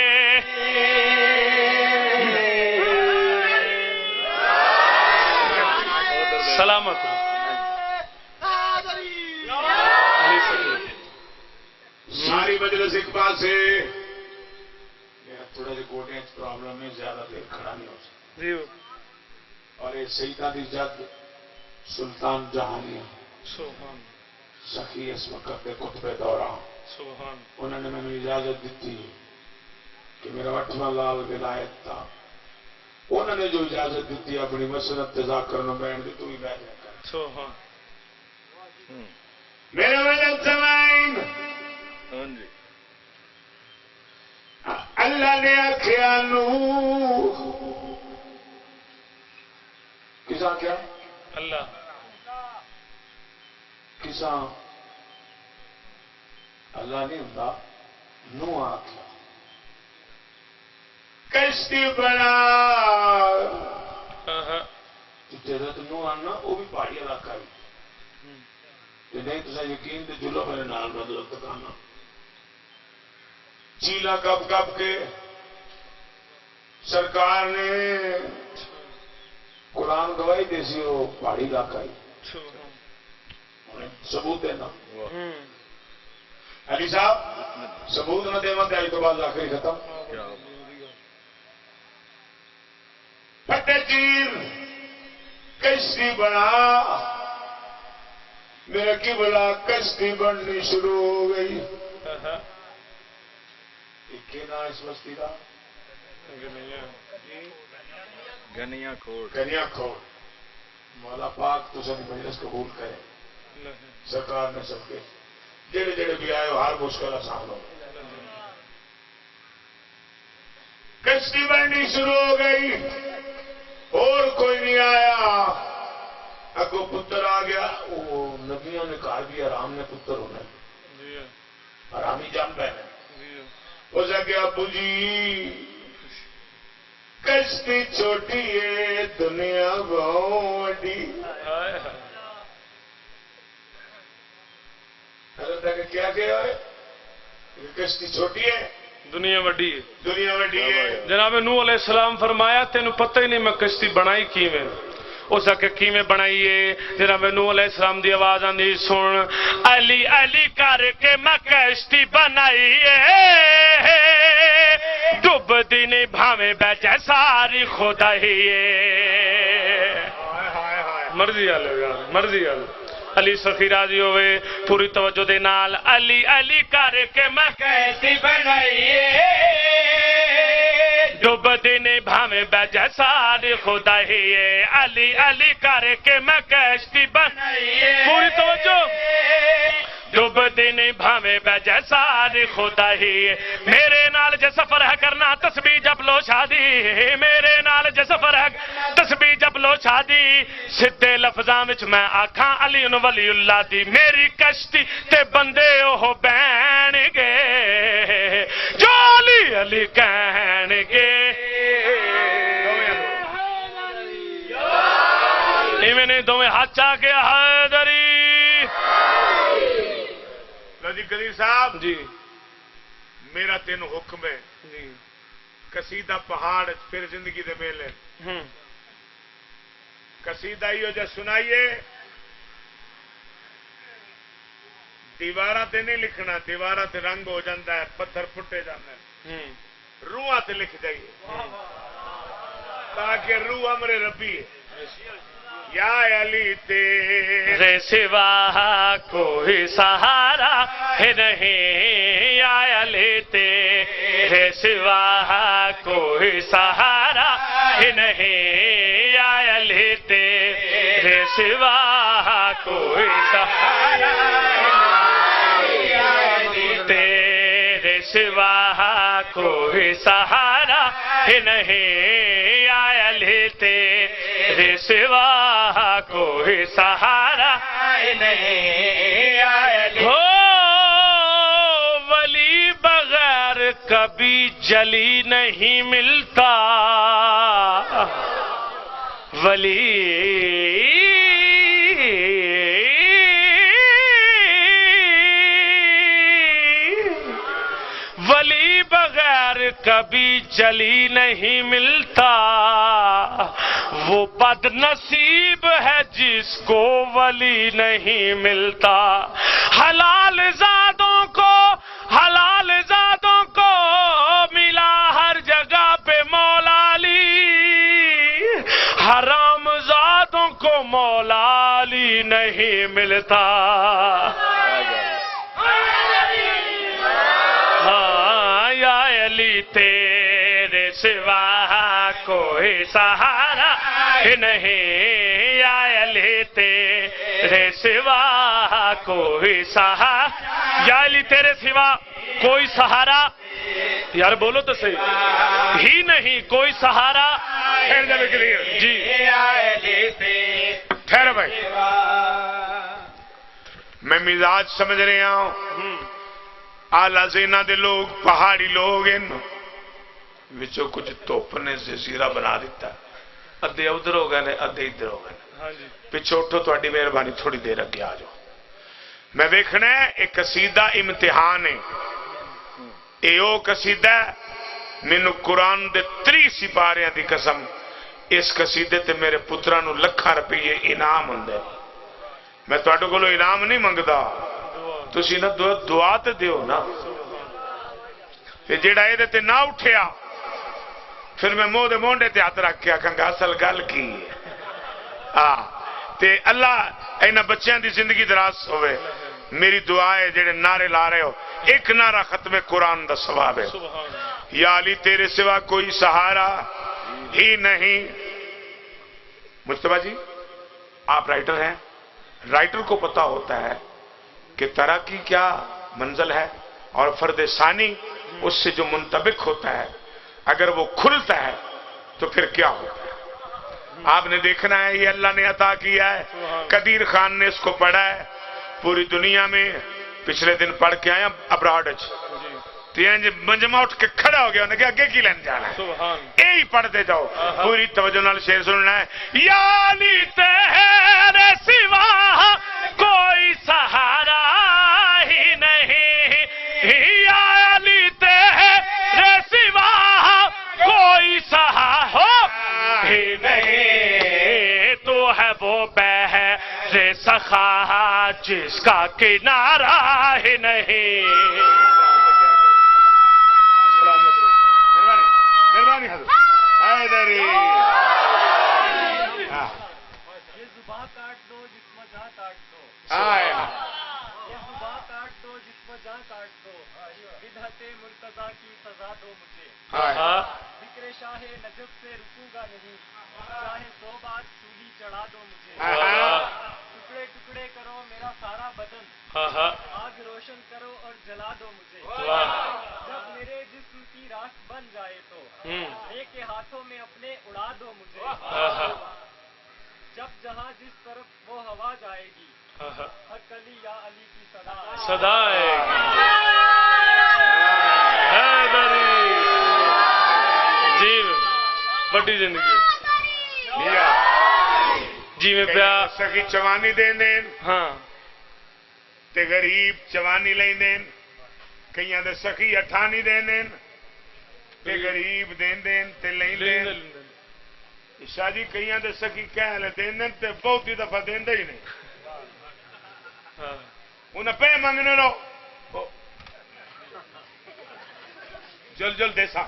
[SPEAKER 3] سلامت
[SPEAKER 2] ساری مجلس ایک پاس ہے میرا تھوڑا جی گوٹے پرابلم ہے زیادہ دیر کھڑا نہیں ہو سکتا اور یہ سیدہ دی جد سلطان جہانیہ سخی اس وقت کے خطبے دوران انہوں نے میں اجازت دیتی کہ میرا 8واں لال ولایت تھا انہوں نے جو اجازت دیتی اپنی مسنت تزا کرنا بیٹھ دی تو ہی بیٹھ جائے میرے وجہ سمائن اللہ نے آخیا کسا کیا
[SPEAKER 3] اللہ
[SPEAKER 2] کسا اللہ نہیں ہوں نو آخیا کشتی بنا جہاں تو نو آنا وہ بھی پہاڑی علاقہ بھی نہیں تو یقین تو جلو میرے نال بدل تکانا چیلا کب کب کے سرکار نے قرآن گواہی دے سی وہ پہاڑی علاقہ ہی ثبوت دینا علی صاحب ثبوت نہ دے آئی تو بعد آخری ختم پٹے چیر کشتی بنا میرا کی بلا کشتی بننی شروع ہو گئی نا اس بستی کا
[SPEAKER 4] گنیا
[SPEAKER 2] کھوڑ مولا پاک تو سب مجلس قبول کرے سرکار نے سب کے جڑے جڑے بھی آئے ہر مشکل آسان ہو کشتی بننی شروع ہو گئی اور کوئی نہیں آیا اگو پتر آ گیا وہ نبیوں نے کہا بھی آرام نے پتر ہونا آرامی جان پہنے ہو سکے ابو جی کشتی چھوٹی ہے دنیا بہت بڑی. حضرت نے کیا کہا ہے؟ کشتی چھوٹی ہے
[SPEAKER 3] دنیا وڈی ہے.
[SPEAKER 2] دنیا بڑی ہے.
[SPEAKER 3] جناب نوح علیہ السلام فرمایا تینوں پتہ ہی نہیں میں کشتی بنائی کیویں. اس آکے کیویں بنائیے. جناب نوح علیہ السلام دی آواز آندی سن علی علی کر کے میں کشتی بنائیے ڈب دی نہیں بھاویں بیجے ساری خدائیے. مرضی آلے مرضی آلے. علی سخی راضی ہوئے پوری توجہ دے نال علی علی کر کے میں کشتی بنائیے ڈب دین بھاویں بیجے ساری خدا ہی ہے. علی علی کر کے میں کشتی بنائیے پوری توجہ ڈب دین بھاویں بیجے ساری خدا ہی ہے. میرے نال جے سفر ہے کرنا تسبیح جپ لو شادی. میرے نال جے سفر ہے تسبیح جپ لو شادی. سدھے لفظاں وچ میں آکھاں علی ولی اللہ دی میری کشتی تے بندے اوہ بہن گے جو علی علی کہن گے. ایویں نہیں دوویں ہاتھ آ کے حیدری.
[SPEAKER 2] جی قدیر صاحب
[SPEAKER 3] جی
[SPEAKER 2] میرا تینوں حکم ہے
[SPEAKER 3] جی
[SPEAKER 2] قصیدہ پہاڑ پھر زندگی دے میلے. قصیدہ ہی ہو جا سنائیے. دیواراں تے نہیں لکھنا. دیواراں تے رنگ ہو جاتا ہے پتھر پھٹے جاتے ہیں. روحاں تے لکھ جائیے تاکہ روح امر ربی ہے. یا علی تیرے
[SPEAKER 3] سوا کوئی سہارا ہے نہیں. یا علی تیرے سوا کوئی سہارا ہے نہیں. یا علی تیرے سوا کوئی سہارا تیرے سوا کوئی سہارا ہے نہیں. یا علی تیرے سوا کوئی سہارا نہیں. ہو ولی بغیر کبھی جلی نہیں ملتا. ولی ولی بغیر کبھی جلی نہیں ملتا. وہ بد نصیب ہے جس کو ولی نہیں ملتا. حلال زادوں کو ملا ہر جگہ پہ مولا علی. حرام زادوں کو مولا علی نہیں ملتا. ہاں یا علی تیرے سوا کوئی سہارا نہیں. یا علی تیرے سوا کوئی سہارا. یا علی تیرے سوا کوئی سہارا یار بولو تو صحیح ہی نہیں کوئی سہارا. جی
[SPEAKER 2] ٹھہر بھائی میں مزاج سمجھ رہا ہوں. آلہ زینا دے لوگ پہاڑی لوگ ان وچوں کچھ توپ نے جزیرہ بنا دیتا. ادھے ادھر ہو گئے نے ادھے ادھر ہو گئے. پچھو اٹھو تہاڈی مہربانی تھوڑی دیر اگے آ جاؤ. میں ویکھنا ہے ایک قصیدہ امتحان ہے. او قصیدہ مینوں قرآن دے 30 سپاریاں دی قسم اس قصیدے تے میرے پتراں نوں لکھاں روپیے انعام ہوندا. میں تہاڈے کولوں انعام نہیں منگدا. تسی نہ دعا تے دیو نا. تے جیڑا اے تے نہ اٹھیا پھر میں منہ دے مونڈے تے ہاتھ رکھ کے آکھاں گا اصل گل کی ہے. تے اللہ اینا بچیاں دی زندگی دراز ہوئے. میری دعا ہے جڑے نعرے لا رہے ہو ایک نعرہ ختم قرآن دا ثواب ہے. یا علی تیرے سوا کوئی سہارا ہی نہیں. مجتبیٰ جی آپ رائٹر ہیں. رائٹر کو پتا ہوتا ہے کہ طرح کی کیا منزل ہے اور فرد ثانی اس سے جو منطبق ہوتا ہے اگر وہ کھلتا ہے تو پھر کیا ہوتا ہے. آپ نے دیکھنا ہے یہ اللہ نے عطا کیا ہے. قدیر خان نے اس کو پڑھا ہے پوری دنیا میں. پچھلے دن پڑھ کے آیا ابراڈ منجما اٹھ کے کھڑا ہو گیا انہیں کہ اگے کی لین جانا ہے
[SPEAKER 3] سبحان
[SPEAKER 2] یہی پڑھتے جاؤ پوری توجہ نال شعر سننا ہے یا علی تیرے سوا کوئی سہارا ہی نہیں یا علی تیرے سوا کوئی سہارا ہی نہیں تو ہے وہ بحر سخا جس کا کنارہ ہی نہیں مہربانی حضرت حیدری
[SPEAKER 5] یہ زباں کاٹ دو جسم جہاں کاٹ دو
[SPEAKER 2] آئے
[SPEAKER 5] یہ زباں کاٹ دو جسم جہاں کاٹ دو بدعت مرتضی کی سزا دو مجھے ذکر شاہ نجف سے رکوں گا نہیں چاہے 100 بار سولی چڑھا دو مجھے ٹکڑے ٹکڑے کرو میرا سارا بدن آگ روشن کرو اور جلا دو مجھے جب میرے جسم کی راکھ بن جائے تو لے کے ہاتھوں میں اپنے اڑا دو مجھے جب جہاں جس طرف وہ ہوا جائے گی حق علی یا علی کی صدا
[SPEAKER 3] صدا جی بڑی زندگی جی میں پیا
[SPEAKER 2] سکی چوانی دین دین
[SPEAKER 3] ہاں
[SPEAKER 2] تے غریب چوانی لین دین کئیاں دے سکی اٹھانی دین دین تے غریب دین دین تے لین دین شاہ جی کئیاں دے سکی کہہ لے دین دین تے بہت ہی دفعہ دین دے ہی نہیں انہیں پہ منگنے لو جل جل دیسا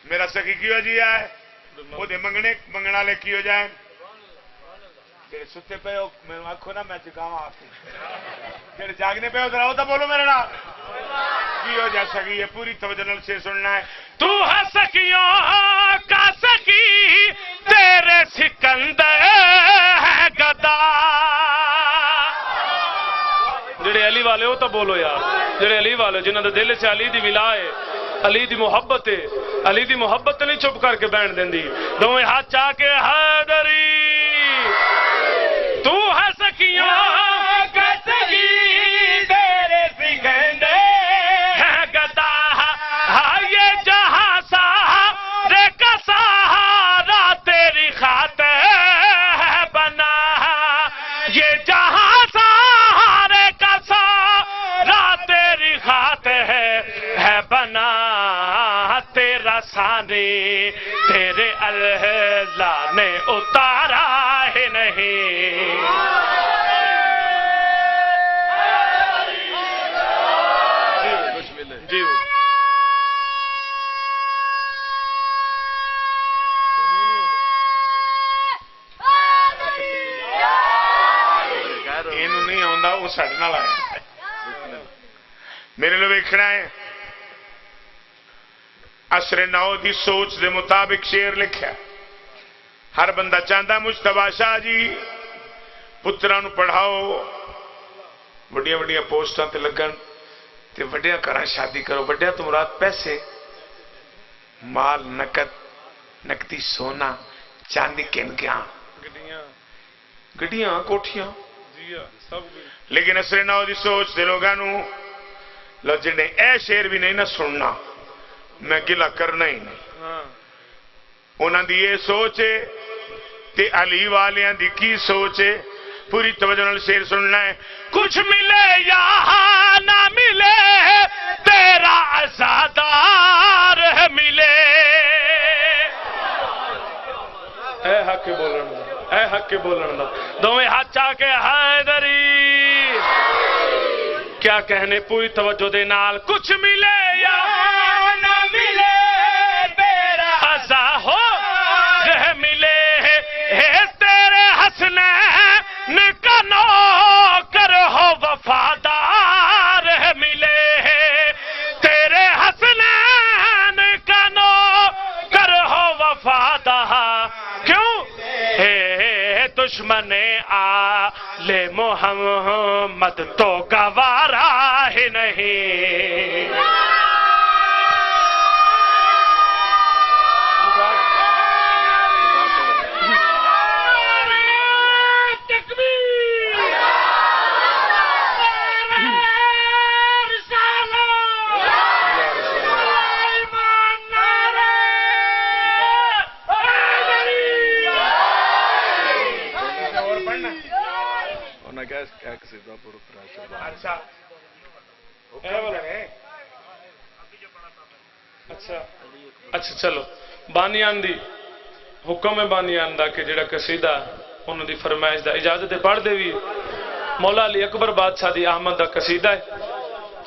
[SPEAKER 2] میرا سکی کیوں جی آئے وہ دے منگنا لے کیوں جائیں جڑے ستے پہ ہو میں آنکھوں نا میں جگاؤں آپ جڑے جاگنے پہ ہو ذرا ہوتا بولو میرے نام کی ہو جا سکی ہے پوری توجہ نال سے سننا ہے تو ہے سکیوں کا سکی تیرے سکندر ہے گدا
[SPEAKER 3] جڑے علی والے ہو تو بولو یار جڑے علی والے جنہاں دے دل چ علی دی ولا ہے علی دی محبت ہے علی دی محبت نہیں چپ کر کے بیٹھ دیندی دوویں ہاتھ چا کے حیدری تو ہے سکیوں
[SPEAKER 2] کا سکی تیرے سکندر
[SPEAKER 3] ہے گدا یہ جہاں سارے کا سہارا تیری خاطر ہے بنا یہ جہاں سارے کا سہارا تیری خاطر ہے بنا تیرا ثانی تیرے اللہ نے اتارا ہے نہیں جی
[SPEAKER 2] اینو نہیں آندا وہ ساڈے نال آیا میرے لو ویکھنا ہے عصر نو دی سوچ دے مطابق شعر لکھا ہر بندہ چاہتا مجتبی شاہ جی پتراں نو پڑھاؤ وڈیاں وڈیاں پوسٹاں تے لگن تے وڈیاں کراں شادی کرو وڈیاں تو مراد پیسے مال نقدی سونا چاندی کنکیاں گڈیاں کوٹھیاں لیکن عصر نو دی سوچ دے لوگاں نو لو جنے اے شعر بھی نہیں نہ سننا میں گلا کرنا ہی نہیں انہاں دی یہ سوچ ہے تے علی والیاں دی کی سوچ ہے پوری توجہ نال شعر سننا ہے کچھ ملے یا نہ ملے تیرا عزادار ملے
[SPEAKER 3] اے حق بولن دا اے حق بولن دا دوویں ہاتھ چا کے حیدری کیا کہنے پوری توجہ دے نال کچھ ملے یا
[SPEAKER 2] نہ ملے تیرا
[SPEAKER 3] عزا ہو رہ ملے تیرے حسنین کا نوکر ہو وفادار ملے تیرے حسنین کا نوکر ہو وفادار کیوں دشمن آل محمد تو گوارا ہی نہیں
[SPEAKER 2] نا
[SPEAKER 4] انہاں کیا قصیدہ پڑھو پھر
[SPEAKER 2] اچھا
[SPEAKER 3] اچھا اچھا چلو بانیان دی حکم ہے بانیان دا کہ جڑا قصیدہ انہوں دی فرمائش دا اجازت پڑھ دے بھی مولا علی اکبر بادشاہ دی آمد دا قصیدہ ہے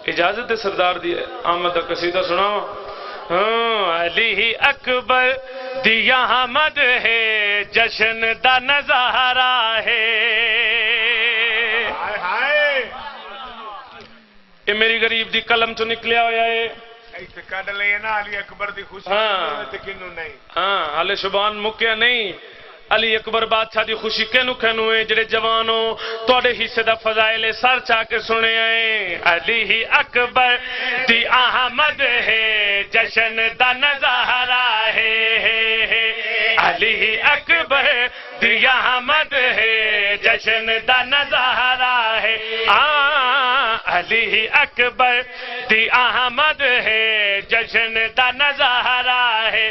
[SPEAKER 3] اجازت ہے سردار دی آمد دا قصیدہ سناؤ علی اکبر دی آمد ہے جشن دا نظارہ ہے یہ میری غریب دی قلم تو نکلیا ہویا ہے
[SPEAKER 2] کڈ لئے نا علی اکبر دی خوشی تے کینو نہیں
[SPEAKER 3] ہاں حالے شبان مکیا نہیں علی اکبر بادشاہ دی خوشی کینو کینو ہے جڑے جوانوں تواڈے حصے دا فضائل سر چا کے سنے آئے علی اکبر دی آمد ہے جشن دا نظارہ ہے علی اکبر دی آمد ہے جشن دا نظارہ ہے علی اکبر دی آمد ہے جشن دا نظارہ ہے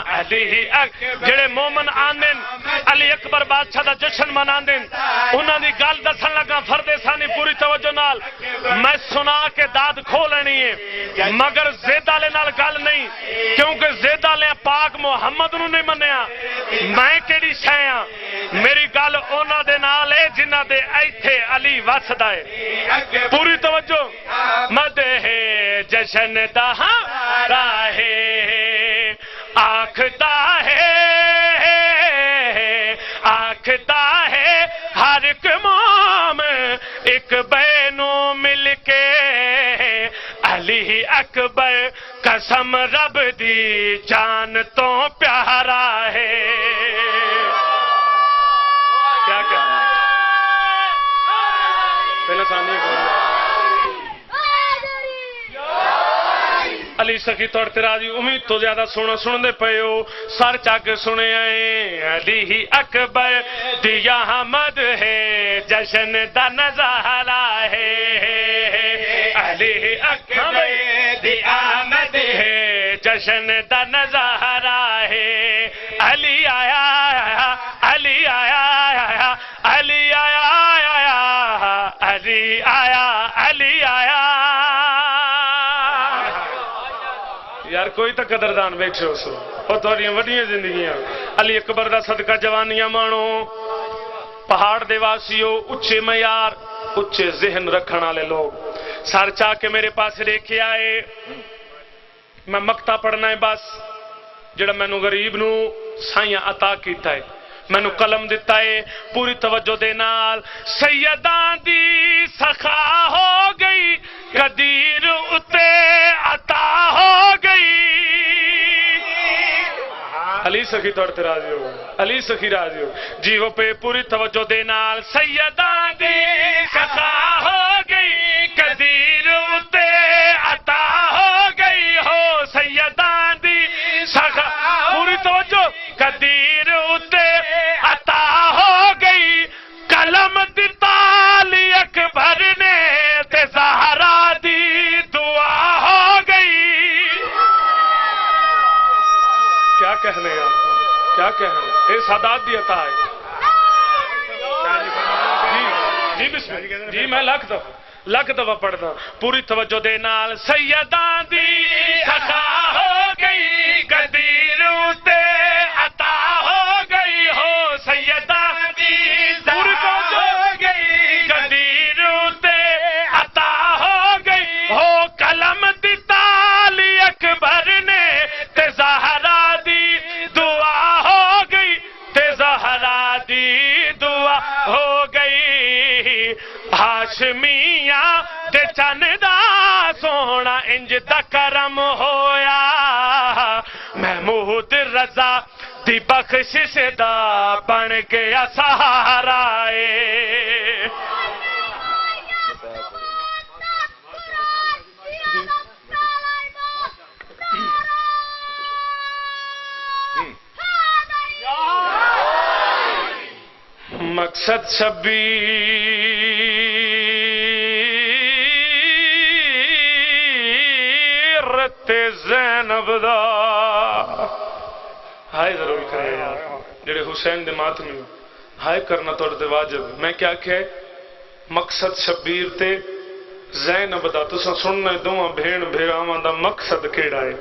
[SPEAKER 3] علی اکبر جڑے مومن آندن علی اکبر بادشاہ دا جشن مناندن انہاں دی گل دسن لگا فرد ثانی پوری توجہ نال میں سنا کے داد کھو لینی ہے مگر زید والے نال گل نہیں کیونکہ زید والے پاک محمد نو نہیں منیا میں کیڑی شے ہاں میری گل انہاں دے نال ہے جنہاں دے ایتھے علی وسدا ہے پوری توجہ مد ہے جشن دا راہ آکھتا ہے ہر ایک موم ایک بینو مل کے علی اکبر قسم رب دی جان تو پیارا ہے کیا کہنا پہلے سامنے علی سخی توڑ تیرا دی امید تو زیادہ سن دے پے ہو سر چاک سنے آئے علی اکبر دی آمد ہے جشن دا نظارہ ہے علی اکبر دی آمد ہے جشن دا نظارہ ہے علی آیا علی آیا علی آیا علی آیا علی آیا یار کوئی تو قدردان ویکھو سو اور تھوڑی وڈیاں زندگیاں علی اکبر دا صدقہ جوانیاں مانو پہاڑ دے واسیو اچھے معیار اچھے ذہن رکھن والے لوگ سر چاہ کے میرے پاس لے کے آئے میں مکتا پڑھنا ہے بس جڑا مینوں غریب نو سائیاں عطا کیتا ہے مینوں قلم دتا ہے پوری توجہ دے نال سیداں دی سخا ہو گئی قدیر اتے عطا ہو گئی علی سخی توڑتے راضی ہو علی سخی راضی ہو جیو پہ پوری توجہ دے نال سیداں دی سخا ہو گئی قدیر اتے عطا ہو گئی ہو سیداں دی سخا پوری توجہ قدیر اتے عطا ہو گئی قلم دتا علی اکبر نے تے زہرا دی دعا ہو گئی کیا کہنے ہیں آپ کو کیا کہنے اے سادات دی عطا ہے جی بسم اللہ جی میں لکھ دفعہ پڑھتا پوری توجہ دے نال سیداں دی سخا ہو گئی قدیر تے عطا ہو گئی ہو سیداں دی پوری توجہ ہو گئی قدیر تے عطا ہو گئی ہو قلم دتا علی اکبر نے تے زہرا دی دعا ہو گئی تے زہرا دی دعا ہو گئی ہاشمیاں تے چن دا سونا انج دا کرم ہویا محمود رضا دی بخشش دا بن گیا سہارا اے مقصد تے زینب دا ہائے ضرور کرے یار جڑے حسین دے ماتمی ہائے کرنا توڑتے واجب میں کیا کہ مقصد شبیر تے زینب دا تسا سننا دوہاں بھین بھیراواں دا مقصد کیڑا ہے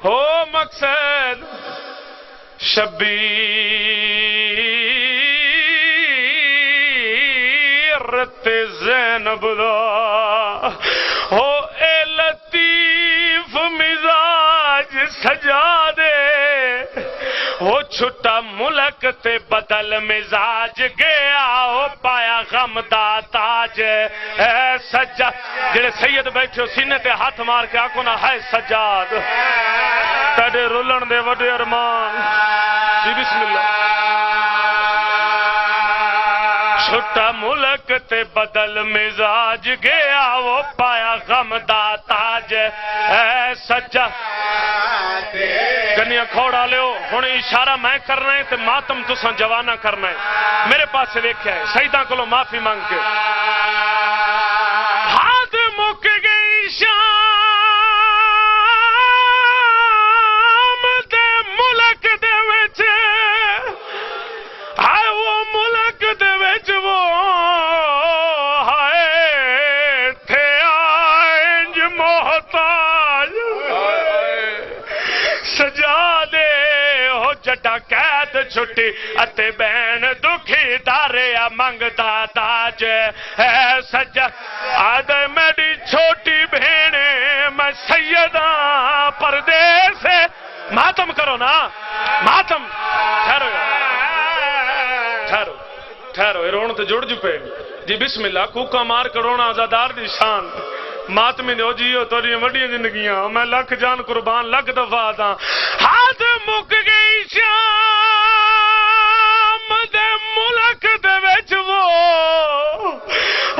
[SPEAKER 3] ہو مقصد شبیر تے زینب دا ہو اے لطیف مزاج سجا دے وہ چھٹا ملک تے بدل مزاج گیا وہ پایا غم دا تاج اے سجاد جڑے سید بیٹھے سینے تے ہاتھ مار کے آکو نا ہے سجاد تڑے رولن دے وڈے ارمان جی بسم اللہ چھٹا ملک تے بدل مزاج گیا وہ پایا غم دا تاج اے سجاد گنیا کھوڑا لیو ہن اشارہ میں کرنا ہے تے ماتم تساں جوانا کرنا ہے میرے پاس سے دیکھیا ہے سیداں کولوں معافی مانگ کے ہاتھ مک گئی شام دے ملک دے وچ ہائے وہ ملک دے وچ وہ ہائے تھے آئنج محتاج سجا دے ہو جٹا قید چھٹی اتے بہن دکھی داریا منگتا تاج ہے سجا آدھے میری چھوٹی بہنے میں سیداں پردیس ماتم کرو نا ماتم ٹھہرو ٹھہرو ٹھہرو رون تو جڑ جپے جی بسم اللہ کوکا مار کرونا آزادار دی شان ماتمی نے جیو توڑی وڈی زندگیاں میں لکھ جان قربان لکھ دفعہ دا ہاتھ مک گئی شام دے ملک دے وچ وہ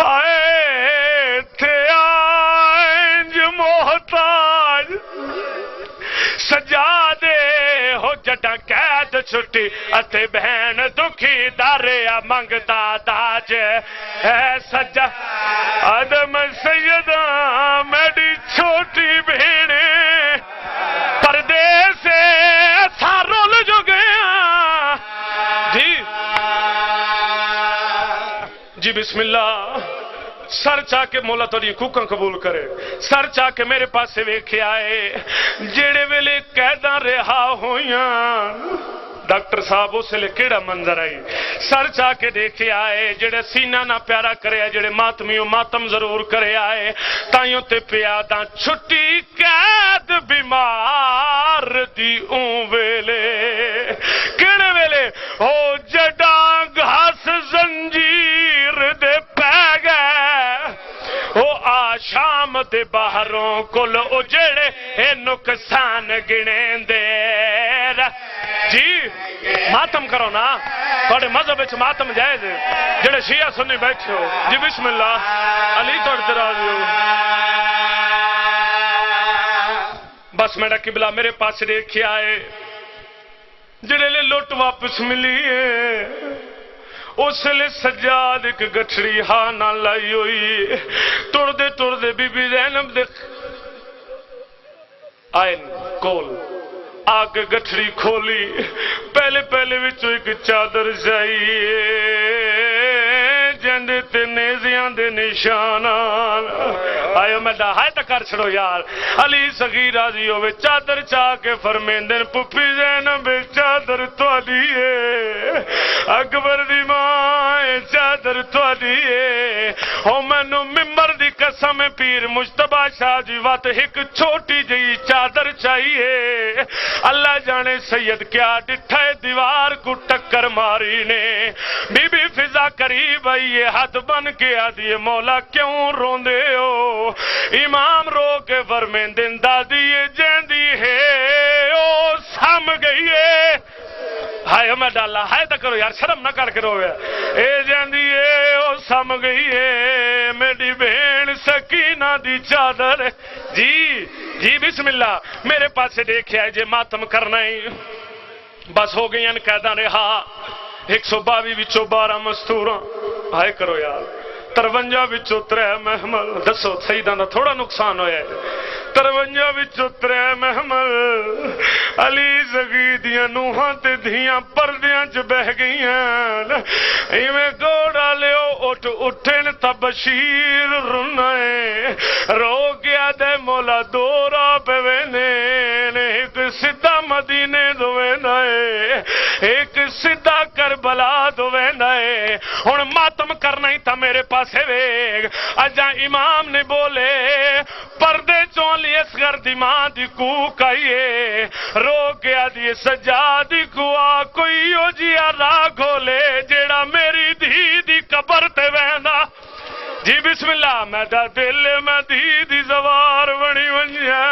[SPEAKER 3] آئے تھے آئنج محتاج سجا دے ہو جٹا قید چھٹی اتے بہن دکھی داریا منگتا تاج ہے سجا آدم سیدہ میری چھوٹی بہنے پردیس سارول جو گیا جی بسم اللہ سر چاہ کے مولا توڑی کوکاں قبول کرے سر چاہ کے میرے پاس سے ویکھے آئے جڑے ویلے قیداں رہا ہویاں ڈاکٹر صاحب اس لئے کیڑا منظر آئی سر چاہ کے دیکھے آئے جڑے سینہ نہ پیارا کرے آئے جڑے ماتمیوں ماتم ضرور کرے آئے تائیوں تے پیاداں چھٹی قید بیمار دی اون ویلے کیڑے ویلے ہو جڑاں گھاس زنجیر دے پہ گئے او آشام دے باہروں کل اجڑے اے نقصان گنیں دے جی ماتم کرو نا تھوڑے مذہب وچ ماتم جائز جڑے شیعہ سنی بیٹھے ہو جی بسم اللہ علی توڑتے راضی ہو بس میرا قبلہ میرے پاس دیکھے آئے جڑے لے لوٹ واپس ملی ہے اس لئے سجاد ایک گٹھڑی ہاں نہ لائی ہوئی ٹر دے بی بی زینب دے آئین کول آگے گٹھڑی کھولی پہلے وچوں ایک چادر جائیے جند تے نیزیاں دے نشان آئیو میں ہائے تا کر چھڑو یار علی صغیر راضی ہوئے چادر چاہ کے فرمیندن پپی زینب چادر تو لیے اکبر دی ماں چادر تو لیے ہو میں نو ممبر دی قسم پیر مجتبہ شاہ جی وات ایک چھوٹی جئی چادر چاہیے اللہ جانے سید کیا ڈٹھے دیوار کو ٹکر ماری نے بی بی فضا قریب آئی یہ ہاتھ بن کے آدھی مولا کیوں روندے ہو امام رو کے فرمیندن دادی یہ جیندی ہے او سام گئی ہے ہائے میں ڈالا ہائے تا کرو یار شرم نہ کر کے رویا اے جیندی ہے او سام گئی ہے میری بہن سکینہ دی چادر جی بسم اللہ میرے پاس سے دیکھے آئے جے ماتم کرنا ہی بس ہو گئی ان قیداں رہا 122 وچوں 12 مستوراں ہائے کرو یار 53 وچوں 3 محمل دسو سیداں دا تھوڑا نقصان ہویا ہے 53 وچوں 3 محمل علی زگی دیاں نوہاں تے دھیاں پردیاں چ بہ گئیاں ایویں گوڑا لیو اٹھن تا بشیر رنائے رو گیا دے مولا دورا پوینے ایک سدھا مدینے دوینا ہے ایک سدھا کربلا دوینا ہے ہن ماتم کرنا ہی تھا میرے پاسے ویگ اجا امام نے بولے پردے چولی اصغر دی ماں دی کوک آئیے رو گیا دی سجادی کوا کوئی او جیا راہ کھولے جیڑا میری دھی دی قبر تے ویندا جی بسم اللہ میں دا دل میں دی دی زوار بنی ونجا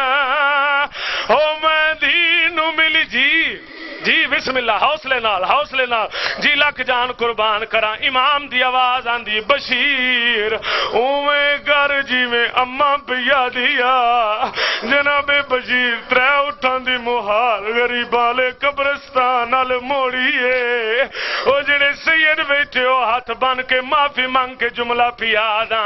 [SPEAKER 3] او میں دی نو ملی جی بسم اللہ حوصلے نال جی لکھ جان قربان کراں امام دی آواز آندی بشیر اویں گر جی میں اما پیا دیا جناب بشیر 3 اٹھان دی محال غریباں لے قبرستان نال موڑیے او جڑے سید بیٹھے ہو ہاتھ بن کے معافی مانگ کے جملہ پیا دا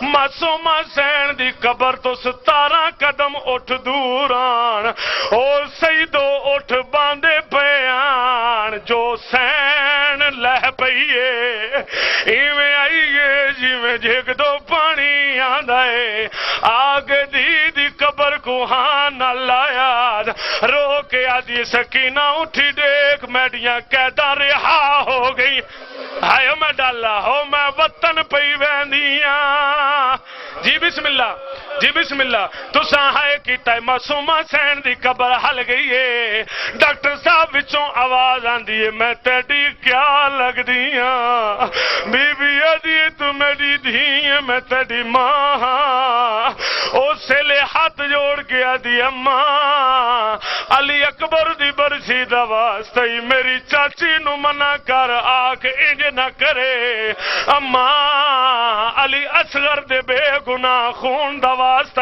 [SPEAKER 3] معصومہ حسین دی قبر تو 17 قدم اٹھ دور آن او سیدو اٹھ باندے بیان جو سین لہ پئیے ایویں آئیے جی میں جھگ دو پانی آندائے آگ دی قبر کو ہاں نہ لایا رو کے آدھی سکینہ اٹھی دیکھ میڈیاں قیداں رہا ہو گئی ہائے میں ڈالا ہو میں وطن پئی ویندیاں جی بسم اللہ تو سہائے کیتا ہے معصومہ حسین دی قبر ہل گئی ہے ڈاکٹر صاحب وچوں آواز آندی ہے میں تیری کیا لگ دیاں بی بی آدھی تو میری دھی میں تیری ماں اسے لے ہاتھ جوڑ کے آدھی اماں علی اکبر دی برسی دا واسطہ میری چاچی نو منع کر آکھ انج نہ کرے اماں علی اصغر دے بے گناہ خون دا واسطہ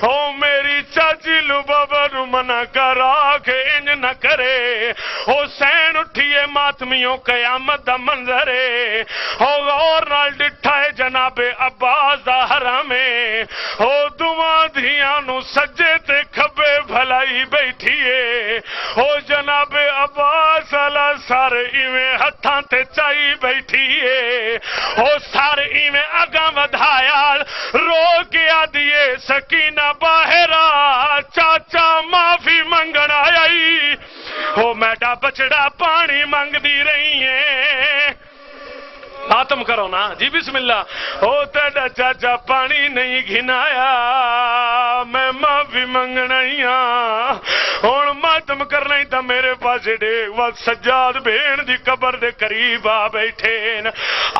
[SPEAKER 3] او میری چاچی لبابا نو منع کر آکھ انج نہ کرے حسین اٹھیے ماتمیوں قیامت دا منظرے ہو غور نال ڈٹھا ہے جناب عباس دا حرامے ہو دعا دھیاں نو سجے تے کھبے بھلائی بیٹھیے ہو جناب عباس علا سار ایویں ہتھاں تے چائی بیٹھیے ہو سار ایویں اگاں ودھایا رو کے آدھیے سکینہ باہرہ چاچا معافی منگن آئی ہو میڈا بچڑا پانی منگ دی رہی ہیں ماتم کرو نا جی بسم اللہ او تیڑا چاچا پانی نہیں گھنایا میں معافی منگنا ہی ہاں ہون ماتم کرنا ہی تھا میرے پاس ڈیک وقت سجاد بھین دی قبر دے قریب آ بیٹھین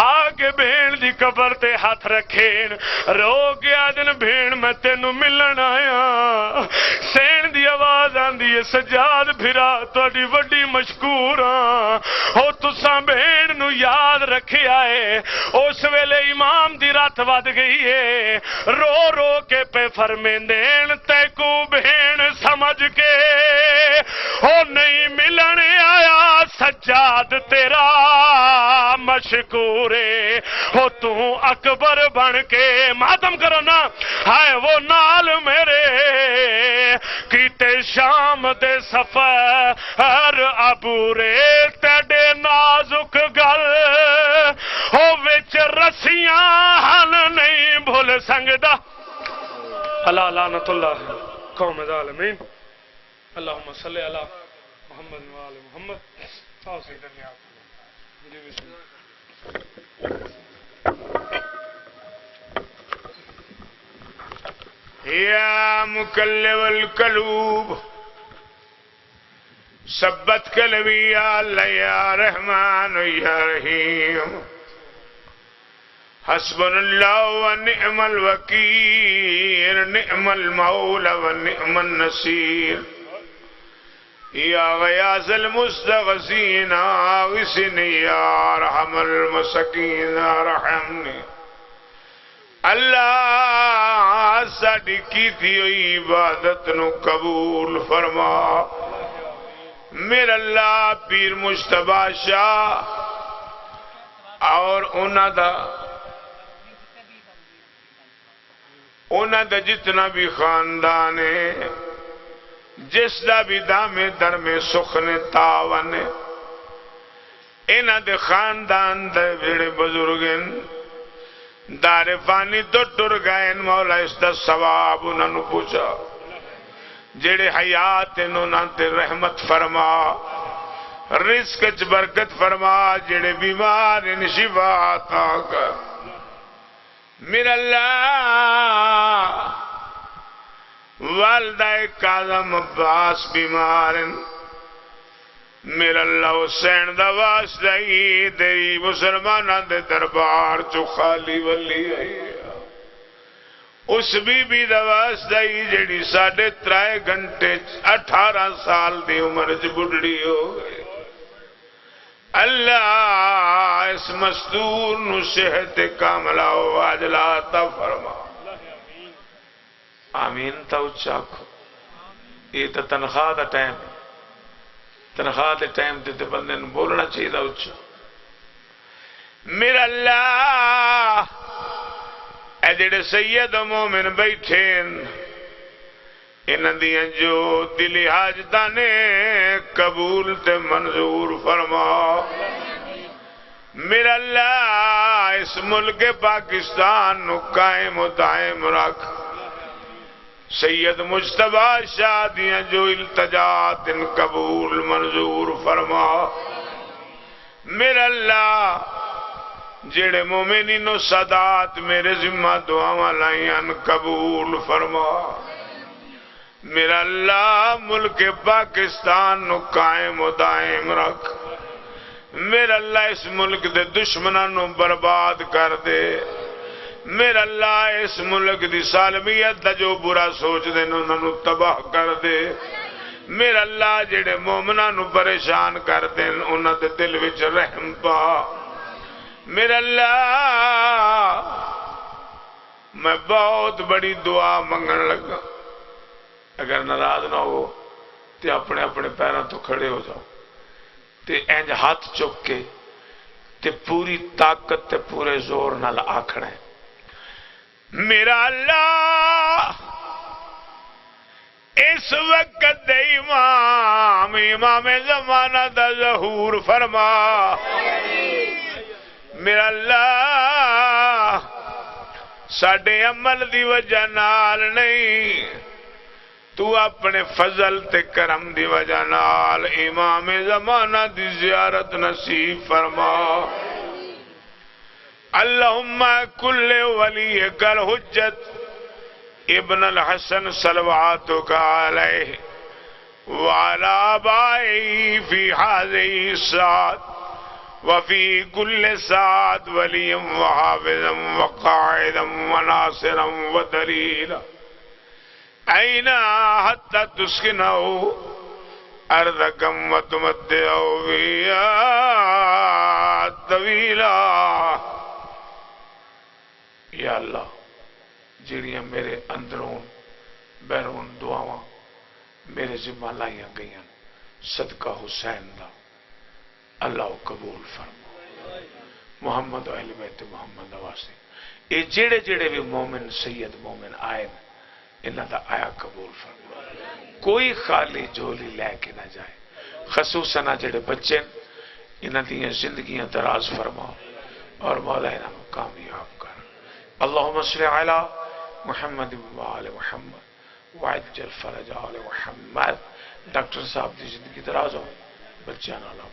[SPEAKER 3] آگے بھین دی قبر تے ہاتھ رکھین رو گیا دن بھین میں تینو ملن آیا سین دی آواز آندی ہے سجاد بھرا توڑی وڈی مشکوراں ہو تساں بھین نو یاد رکھے آئے اس ویلے امام دی رات ود گئی ہے رو رو کے پہ فرمیندین تے کو بہن سمجھ کے ہو نہیں ملن آیا سجاد تیرا مشکورے ہو تو اکبر بن کے ماتم کرو نا ہائے وہ نال میرے کیتے شام دے سفر عبورے تیڑے نازک گل ہو وچ رسیاں ہن نہیں بھول سنگدا اللہ لعنت اللہ قوم ظالمین اللہم صلی علی محمد و آل محمد آؤ سیدھا
[SPEAKER 2] یا مقلب القلوب ثبت قلبی یا اللہ یا رحمان یا رحیم حسبنا اللہ و نعم الوکیل نعم المولا و نعم النصیر یا غیاث المستغیثین اغثنی یا ارحم المساکین ارحمنی اللہ ساڈی کیتی ہوئی عبادت نو قبول فرما میرا اللہ پیر مجتبی شاہ اور انہاں دا جتنا بھی خاندان ہے جس دا بھی دامے در میں سخن تاون ہے انہاں دے خاندان دے جڑے بزرگن دار فانی تو ٹر گئے مولا اس دا ثواب انہاں نو پوچھا جڑے حیات انہاں تے رحمت فرما رزق چ برکت فرما جڑے بیمار ان شفا عطا کر میرا اللہ والدہ کاظم عباس بیمار میرا اللہ حسین دا واسطہ ہی تیری مسلمانہ دے دربار چو خالی ولی آئی اس بی بی دا واسطہ ہی جڑی 3.5 گھنٹے 18 سال دی عمر چ بڑھڑی ہو گئی اللہ اس مستور نو صحت کاملہ و عاجلہ عطا فرما آمین تا اچھا کھو یہ تا تنخواہ دا ٹائم تنخواہ دے ٹائم تے بندے نو بولنا چاہیے دا اچھا میرا اللہ اے جڑے سید مومن بیٹھیں انہاں دیاں جو دلی حاجتاں نے قبول تے منظور فرما میرا اللہ اس ملک پاکستان نو قائم و دائم رکھ سید مجتبی شاہ دیاں جو التجات ان قبول منظور فرما میرا اللہ جڑے مومنین و سادات میرے ذمہ دعاواں لائیاں قبول فرما میرا اللہ ملک پاکستان نو قائم و دائم رکھ میرا اللہ اس ملک دے دشمنوں نو برباد کر دے میرا اللہ اس ملک دی سالمیت دا جو برا سوچ دے انہاں نو تباہ کر دے میرا اللہ جڑے مومناں نو پریشان کر دے انہاں دے دل وچ رحم پا میرا اللہ میں بہت بڑی دعا منگن لگا اگر ناراض نہ ہو تے اپنے اپنے پیراں تو کھڑے ہو جاؤ تے انج ہاتھ چک کے تے پوری طاقت تے پورے زور نال آکھنا ہے میرا اللہ اس وقت دے امام زمانہ دا ظہور فرما میرا اللہ ساڈے عمل دی وجہ نال نہیں تو اپنے فضل تے کرم دی وجہ نال امام زمانہ دی زیارت نصیب فرما اللہم کل ولی کل حجت ابن الحسن صلواتک علیہ وعلی آبائی فی حاضی الساعت وفی کل ساعت ولی وحافظا وقائدا وناصرا ودلیلا اینا حتی تسکنہو اردکم وتمدعو فیہا طویلا یا اللہ جڑیاں میرے اندرون بیرون دعاواں میرے ذمہ لائیاں گئیاں صدقہ حسین دا اللہ قبول فرما محمد و اہل بیت محمد واسطے یہ جڑے جڑے بھی مومن سید مومن آئے انہاں دا آیا قبول فرما کوئی خالی جھولی لے کے نہ جائے خصوصاً جڑے بچے انہاں دیاں زندگیاں دراز فرما اور مولا انہاں کامیاب کر اللہم صلی علی محمد و آل محمد وعجل فرج آل محمد ڈاکٹر صاحب دی زندگی دراز ہو بچیاں نہ لو